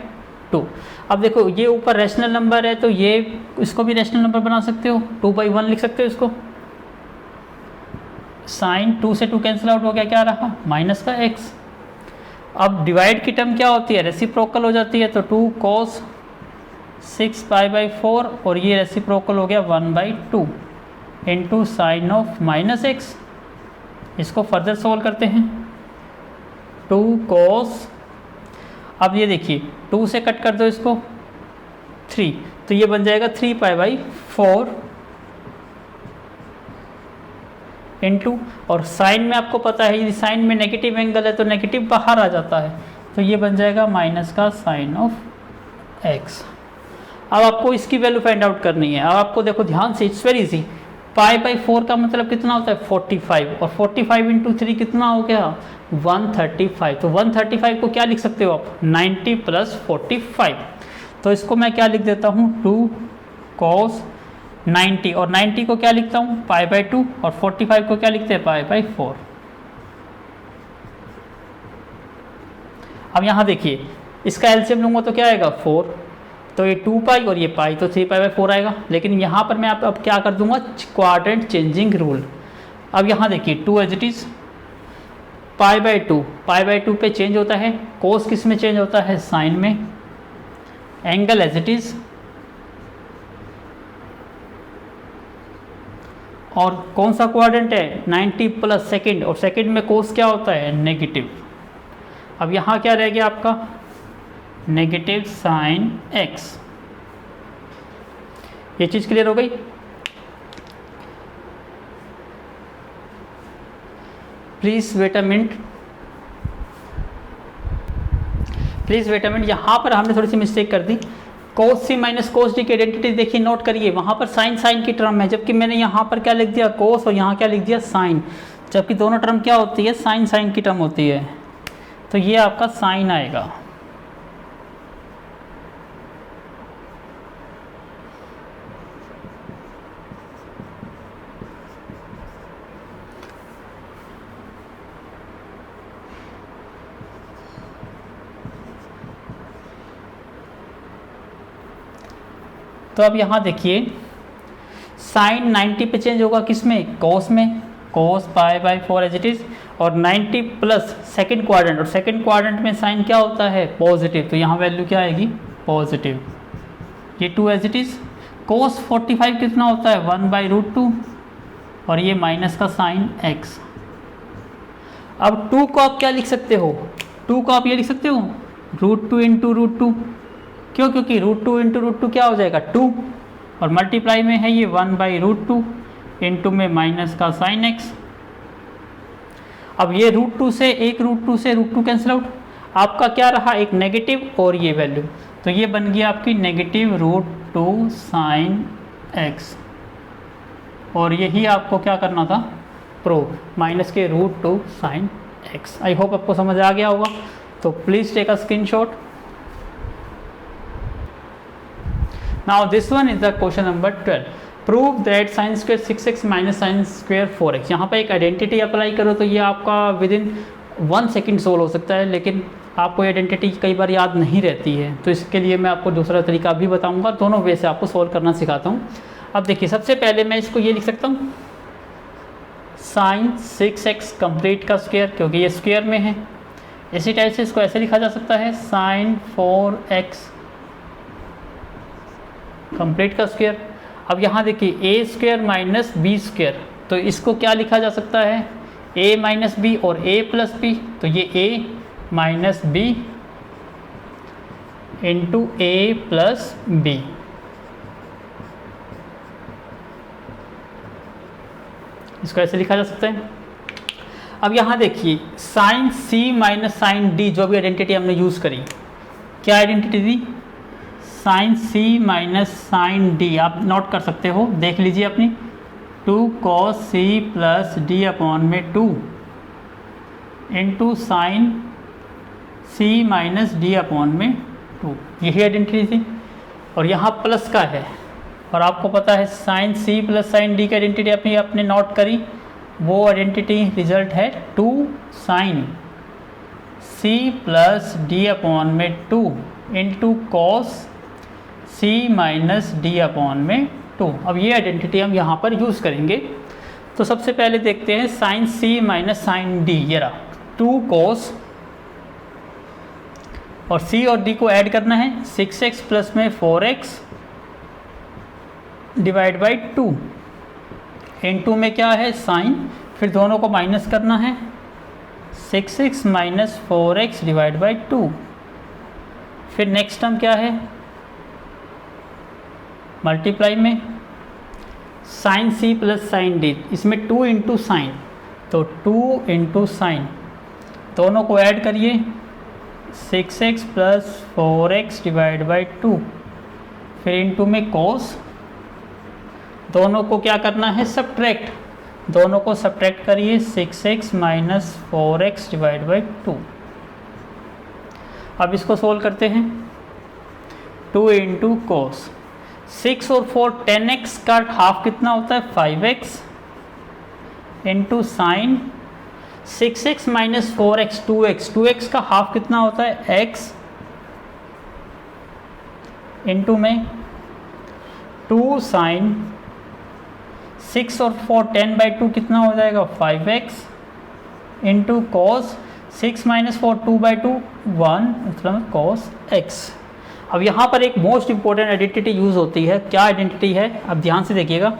2। अब देखो ये ऊपर रैशनल नंबर है तो ये इसको भी रैशनल नंबर बना सकते हो, 2/1 लिख सकते हो इसको। साइन 2 से 2 कैंसिल आउट हो गया, क्या रहा? माइनस का x। अब डिवाइड की टर्म क्या होती है? रेसिप्रोकल हो जाती है। तो 2 cos 6 पाई बाई 4, और ये रेसिप्रोकल हो गया 1/2 into sine of minus x। इसको फर्दर सोल्व करते हैं। 2 cos, अब ये देखिए 2 से कट कर दो इसको 3, तो ये बन जाएगा 3 पाई बाई 4 इंटू, और साइन में आपको पता है यदि साइन में नेगेटिव एंगल है तो नेगेटिव बाहर आ जाता है, तो ये बन जाएगा माइनस का साइन ऑफ x। अब आपको इसकी वैल्यू फाइंड आउट करनी है। अब आपको देखो ध्यान से, it's very easy. Pi by 4 का मतलब कितना होता है? 45, और 45 इंटू 3 कितना हो गया? 135। तो 135 को क्या लिख सकते हो आप? 90 प्लस 45। तो इसको मैं क्या लिख देता हूँ? 2 cos 90, और 90 को क्या लिखता हूँ? पाई बाई 2, और 45 को क्या लिखते हैं? पाई बाई 4। अब यहाँ देखिए इसका एलसीएम लूँगा तो क्या आएगा? 4, तो ये 2 पाई और ये पाई, तो 3 पाई बाई 4 आएगा। लेकिन यहाँ पर मैं अब क्या कर दूंगा? Quadrant changing rule. अब यहाँ देखिए 2 as it is, pi by 2 पे चेंज होता है, कोस किस में चेंज होता है? साइन में। एंगल एज इट इज़, और कौन सा क्वाड्रेंट है? 90 प्लस सेकेंड, और सेकेंड में कोस क्या होता है? नेगेटिव। अब यहाँ क्या रह गया आपका? Negative sine x। ये चीज़ क्लियर हो गई? Please wait a minute, please wait a minute. यहाँ पर हमने थोड़ी सी मिस्टेक कर दी। Cos C minus cos D की आइडेंटिटी देखिए, नोट करिए, वहाँ पर साइन की टर्म है, जबकि मैंने यहाँ पर क्या लिख दिया? कोस, और यहाँ क्या लिख दिया? साइन, जबकि दोनों टर्म क्या होती है? साइन की टर्म होती है। तो ये आपका साइन आएगा। तो अब यहाँ देखिए साइन 90 पे चेंज होगा किस में, कॉस में, cos pi by 4 as it is, और 90 प्लस सेकंड क्वाड्रेंट, और सेकंड क्वाड्रेंट में साइन क्या होता है, पॉजिटिव, तो यहाँ वैल्यू क्या आएगी, पॉजिटिव। ये 2 एज इट इज़। कोस 45 कितना होता है, 1/√2, और ये माइनस का साइन x। अब 2 को आप क्या लिख सकते हो, 2 को आप ये लिख सकते हो √2 इंटू √2, क्यों, क्योंकि √2 इंटू √2 क्या हो जाएगा 2, और मल्टीप्लाई में है ये 1/√2 इंटू में माइनस का साइन x। अब ये √2 से एक √2 से √2 कैंसिल आउट, आपका क्या रहा, एक नेगेटिव और ये वैल्यू, तो ये बन गया आपकी नेगेटिव √2 साइन x, और यही आपको क्या करना था, प्रूव, माइनस के √2 साइन x। आई होप आपको समझ आ गया होगा, तो please take a screenshot. Now this one is the question number 12। Prove that sine square 6x minus sine square 4x। यहाँ पर एक आइडेंटिटी अप्लाई करो तो ये आपका विद इन 1 सेकेंड सोल्व हो सकता है, लेकिन आपको आइडेंटिटी कई बार याद नहीं रहती है, तो इसके लिए मैं आपको दूसरा तरीका भी बताऊंगा, दोनों वे से आपको सोल्व करना सिखाता हूँ। अब देखिए सबसे पहले मैं इसको ये लिख सकता हूँ साइन 6x कंप्लीट का स्क्वायर, क्योंकि ये स्क्वायर में है। इसी टाइप से इसको ऐसे लिखा जा सकता है साइन 4x कंप्लीट का स्क्वायर। अब यहाँ देखिए A square minus B square, तो इसको क्या लिखा जा सकता है, a माइनस बी और a प्लस बी, तो ये a minus B into A plus B. इसको ऐसे लिखा जा सकता है। अब यहाँ देखिए sine c minus sine d, जो भी आइडेंटिटी हमने यूज़ करी, क्या आइडेंटिटी दी, sine c minus sine d, आप नोट कर सकते हो, देख लीजिए अपनी, 2 cos c plus d upon में 2 into sign c minus d upon में 2, यही आइडेंटिटी थी। और यहाँ प्लस का है, और आपको पता है sine c plus sine d की आइडेंटिटी अपनी आपने नोट करी, वो आइडेंटिटी रिजल्ट है 2 sine c plus d upon में 2 into cos c minus d upon में 2। अब ये आइडेंटिटी हम यहाँ पर यूज़ करेंगे। तो सबसे पहले देखते हैं sine c minus sine d, ये रहा 2 cos, और c और d को ऐड करना है, 6x प्लस में 4x डिवाइड बाई 2, इंटू में क्या है साइन, फिर दोनों को माइनस करना है, 6x minus 4x divide by 2, फिर नेक्स्ट टर्म क्या है मल्टीप्लाई में sine c plus sine d, इसमें 2 इंटू साइन, तो 2 इंटू साइन, दोनों को ऐड करिए, 6x plus 4x divide by 2, फिर इंटू में कॉस, दोनों को क्या करना है सब्ट्रैक्ट, दोनों को सब्ट्रैक्ट करिए, 6x minus 4x divide by 2। अब इसको सोल्व करते हैं, 2 इंटू कॉस, 6 और 4 10x का हाफ कितना होता है 5x into sine 6x minus 4x 2x, 2x का हाफ कितना होता है x इंटू में 2 साइन 6 और 4 10/2 कितना हो जाएगा 5x इंटू कॉस 6 माइनस 4 2/2 1, मतलब कॉस x। अब यहाँ पर एक मोस्ट इंपॉर्टेंट आइडेंटिटी यूज़ होती है, क्या आइडेंटिटी है, अब ध्यान से देखिएगा,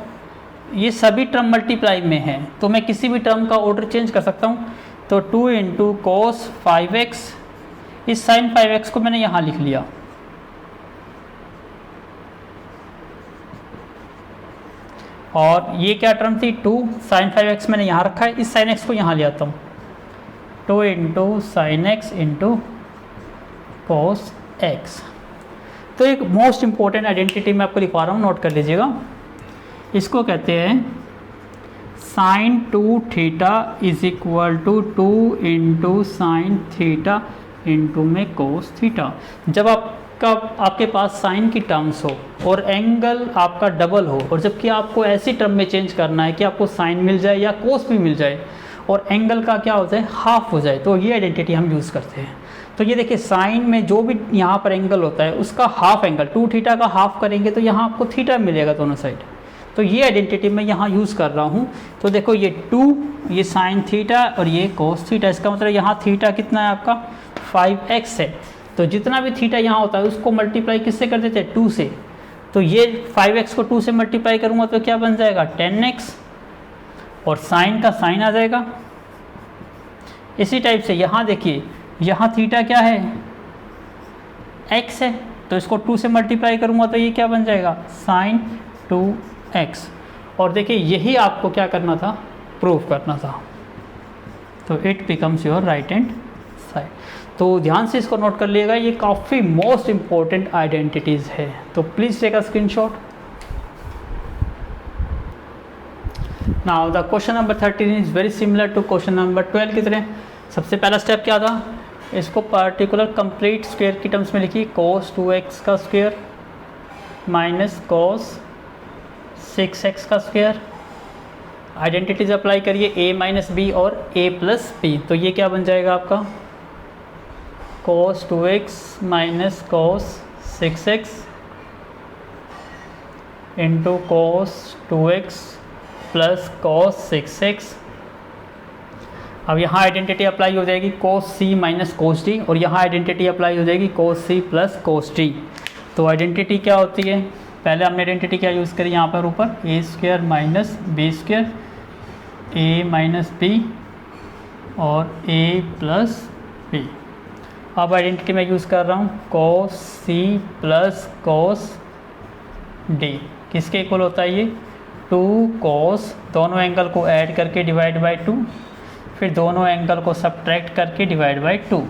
ये सभी टर्म मल्टीप्लाई में है, तो मैं किसी भी टर्म का ऑर्डर चेंज कर सकता हूँ। तो 2 इंटू कॉस 5x, इस साइन 5x को मैंने यहाँ लिख लिया, और ये क्या टर्म थी 2 साइन 5x मैंने यहाँ रखा है, इस साइन x को यहाँ ले आता हूँ, 2 into sign x into cos x। तो एक मोस्ट इंपॉर्टेंट आइडेंटिटी मैं आपको लिखवा रहा हूँ, नोट कर लीजिएगा, इसको कहते हैं sine 2 theta is equal to 2 into sine theta into में कोस थीटा। जब आपके पास साइन की टर्म्स हो और एंगल आपका डबल हो, और जबकि आपको ऐसी टर्म में चेंज करना है कि आपको साइन मिल जाए या कोस भी मिल जाए और एंगल का क्या हो जाए हाफ हो जाए, तो ये आइडेंटिटी हम यूज़ करते हैं। तो ये देखिए साइन में जो भी यहाँ पर एंगल होता है उसका हाफ एंगल 2 थीटा का हाफ करेंगे तो यहाँ आपको थीटा मिलेगा दोनों साइड। तो ये आइडेंटिटी मैं यहाँ यूज़ कर रहा हूँ। तो देखो ये 2, ये साइन थीटा और ये कोस थीटा, इसका मतलब यहाँ थीटा कितना है आपका 5x है। तो जितना भी थीटा यहाँ होता है उसको मल्टीप्लाई किससे कर देते हैं 2 से। तो ये 5x को 2 से मल्टीप्लाई करूँगा तो क्या बन जाएगा 10x और साइन का साइन आ जाएगा। इसी टाइप से यहाँ देखिए यहाँ थीटा क्या है x है, तो इसको 2 से मल्टीप्लाई करूँगा तो ये क्या बन जाएगा साइन 2x। और देखिए यही आपको क्या करना था प्रूव करना था। तो it becomes your right hand side. तो ध्यान से इसको नोट कर लिएगा, ये काफ़ी मोस्ट इम्पॉर्टेंट आइडेंटिटीज़ है। तो please take a screenshot. Now the question number 13 is very similar to question number 12 की तरह। सबसे पहला स्टेप क्या था, इसको पार्टिकुलर कंप्लीट स्क्वायर की टर्म्स में लिखिए cos 2x का स्क्वायर माइनस cos 6x का स्क्वायर। आइडेंटिटीज अप्लाई करिए a माइनस बी और a प्लस बी। तो ये क्या बन जाएगा आपका cos 2x minus cos 6x into cos 2x plus cos 6x। अब यहाँ आइडेंटिटी अप्लाई हो जाएगी cos c minus cos d और यहाँ आइडेंटिटी अप्लाई हो जाएगी cos c plus cos d। तो आइडेंटिटी क्या होती है, पहले हमने आइडेंटिटी क्या यूज़ करी यहाँ पर ऊपर a square minus B square, a minus B और a प्लस बी। अब आइडेंटिटी मैं यूज़ कर रहा हूँ cos c plus cos d किसके इक्वल होता है ये 2 cos, दोनों एंगल को ऐड करके डिवाइड बाई 2, फिर दोनों एंगल को सब्ट्रैक्ट करके डिवाइड बाई 2।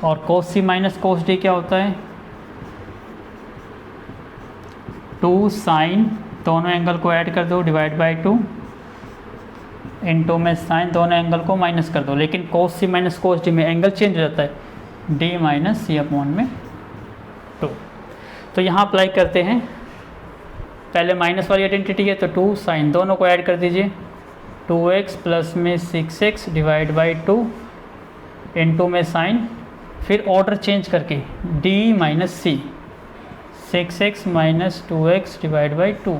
और cos c minus cos d क्या होता है 2 साइन, दोनों एंगल को ऐड कर दो डिवाइड बाई 2 इंटू में साइन, दोनों एंगल को माइनस कर दो। लेकिन cos c minus cos d में एंगल चेंज हो जाता है d माइनस c अपॉन में 2। तो यहाँ अप्लाई करते हैं, पहले माइनस वाली आइडेंटिटी है तो 2 साइन, दोनों को ऐड कर दीजिए 2x प्लस में 6x डिवाइड बाई 2 इंटू में साइन, फिर ऑर्डर चेंज करके d minus c 6x minus 2x divide by 2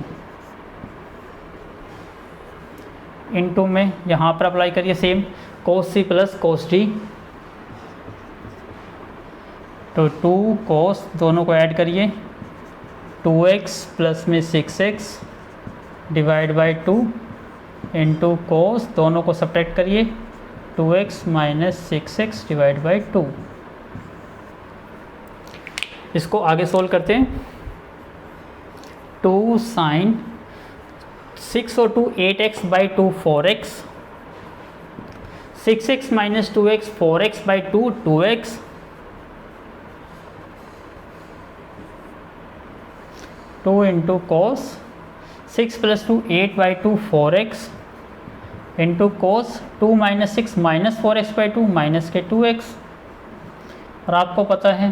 into में यहाँ पर अप्लाई करिए same cos c plus cos d। तो 2 cos, दोनों को ऐड करिए 2x प्लस में 6x divide by 2 into cos, दोनों को सब्ट्रैक्ट करिए 2x minus 6x divide by 2। इसको आगे सोल्व करते हैं। 2 साइन 6 और 2 8x by 2 4x, 6x minus 2x 4x by 2 2x, 2 into cos 6 plus 2 8 by 2 4x into cos 2 minus 6 minus 4x by 2 minus के 2x। और आपको पता है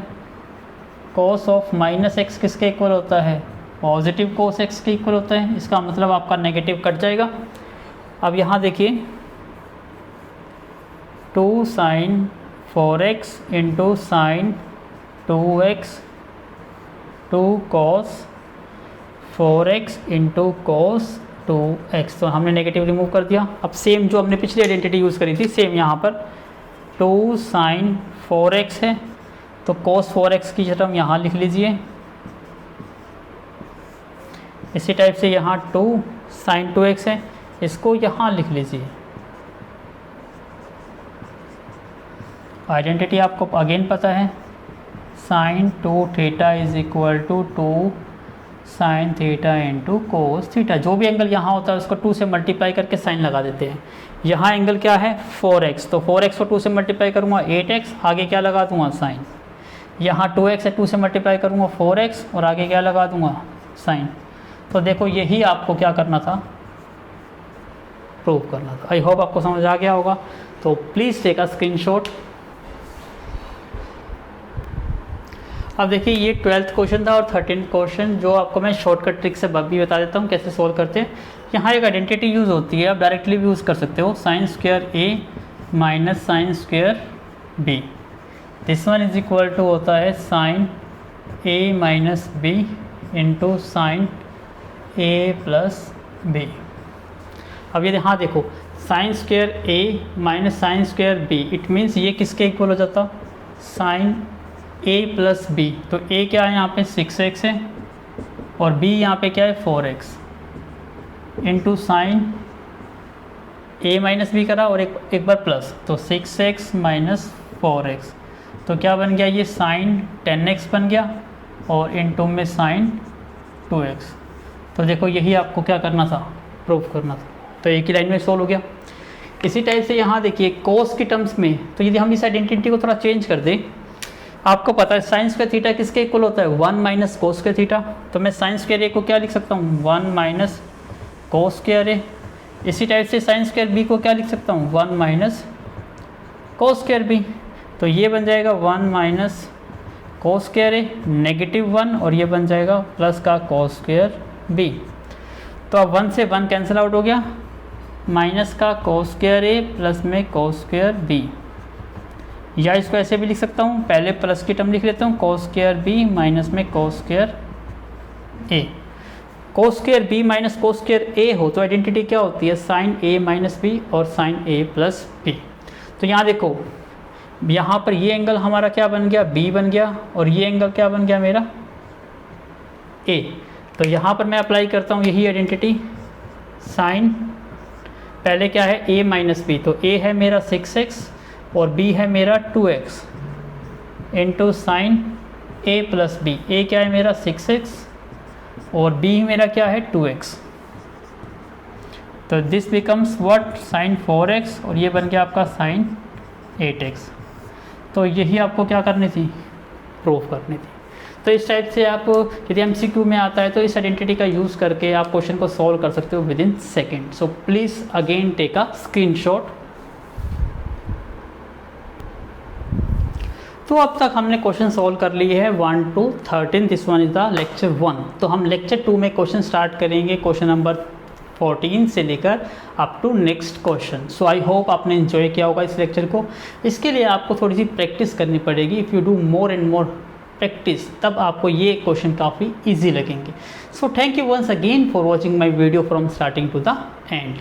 कोस ऑफ माइनस एक्स किसके इक्वल होता है पॉजिटिव कोस एक्स के इक्वल होता है। इसका मतलब आपका नेगेटिव कट जाएगा। अब यहाँ देखिए 2 sine 4x into sine 2x 2 cos 4x into cos 2x। तो हमने नेगेटिव रिमूव कर दिया। अब सेम जो हमने पिछली आइडेंटिटी यूज़ करी थी सेम यहाँ पर 2 साइन 4x है तो cos 4x की टर्म यहाँ लिख लीजिए। इसी टाइप से यहाँ 2 साइन 2x है, इसको यहाँ लिख लीजिए। आइडेंटिटी आपको अगेन पता है sine 2 theta is equal to 2 sine theta into cos theta. जो भी एंगल यहाँ होता है उसको 2 से मल्टीप्लाई करके साइन लगा देते हैं। यहाँ एंगल क्या है 4x, तो 4x को 2 से मल्टीप्लाई करूँगा 8x, आगे क्या लगा दूँगा साइन। यहाँ 2x है 2 से मल्टीप्लाई करूँगा 4x और आगे क्या लगा दूँगा साइन। तो देखो यही आपको क्या करना था प्रूव करना था। आई होप आपको समझ आ गया होगा। तो प्लीज़ टेक अ स्क्रीनशॉट। अब देखिए ये 12th क्वेश्चन था और 13th क्वेश्चन जो आपको मैं शॉर्टकट ट्रिक से भी बता देता हूँ कैसे सोल्व करते हैं। यहाँ एक आइडेंटिटी यूज़ होती है, आप डायरेक्टली भी यूज़ कर सकते हो sine square a minus sine square B, this one is equal to होता है sine A minus B into sine A plus B. अब ये हाँ देखो, sine square A minus sine square B, it means ये किसके इक्वल हो जाता, साइन ए प्लस बी। तो ए क्या है यहाँ पे 6x है और बी यहाँ पे क्या है 4x into sine A minus B करा और एक बार प्लस, तो 6x माइनस 4x, तो क्या बन गया ये साइन 10x बन गया और इनटू में साइन 2x। तो देखो यही आपको क्या करना था, प्रूफ करना था, तो एक ही लाइन में सोल्व हो गया। इसी टाइप से यहाँ देखिए कोस की टर्म्स में, तो यदि हम इस आइडेंटिटी को थोड़ा चेंज कर दें, आपको पता है साइन स्क्वायर थीटा किसके इक्वल होता है 1 माइनस कोस स्क्वायर थीटा, तो मैं साइन स्क्वायर ए को क्या लिख सकता हूँ 1 माइनस कोस स्क्वायर ए। इसी टाइप से साइन स्क्वायर बी को क्या लिख सकता हूँ 1 माइनस कोस स्क्वायर बी, तो ये बन जाएगा 1 माइनस कोस स्क्वायर ए -1 और ये बन जाएगा प्लस का कोस स्क्वायर बी। तो अब 1 से 1 कैंसिल आउट हो गया, माइनस का कोस स्क्वायर ए प्लस में कोस स्क्वायर बी, या इसको ऐसे भी लिख सकता हूँ, पहले प्लस की टर्म लिख लेता हूँ कोस स्क्वायर बी माइनस में cos square A. Cos square B minus cos square A हो तो आइडेंटिटी क्या होती है साइन ए माइनस बी और साइन ए प्लस बी। तो यहाँ देखो, यहाँ पर ये एंगल हमारा क्या बन गया बी बन गया और ये एंगल क्या बन गया मेरा ए। तो यहाँ पर मैं अप्लाई करता हूँ यही आइडेंटिटी, साइन पहले क्या है a माइनस बी, तो a है मेरा 6x और b है मेरा 2x into sine a plus B. a क्या है मेरा 6x और b मेरा क्या है 2x, तो this becomes what sign 4x और ये बन गया आपका साइन 8x। तो यही आपको क्या करनी थी, प्रूफ करनी थी। तो इस टाइप से आप यदि एमसीक्यू में आता है तो इस आइडेंटिटी का यूज़ करके आप क्वेश्चन को सॉल्व कर सकते हो within second. So please again take a screenshot. तो अब तक हमने क्वेश्चन सॉल्व कर लिए हैं 1 to 13, this one is the lecture 1। तो हम लेक्चर 2 में क्वेश्चन स्टार्ट करेंगे, क्वेश्चन नंबर 14 से लेकर up to next question. So I hope आपने एंजॉय किया होगा इस लेक्चर को। इसके लिए आपको थोड़ी सी प्रैक्टिस करनी पड़ेगी। If you do more and more practice तब आपको ये क्वेश्चन काफ़ी इजी लगेंगे। So thank you once again for watching my video from starting to the and.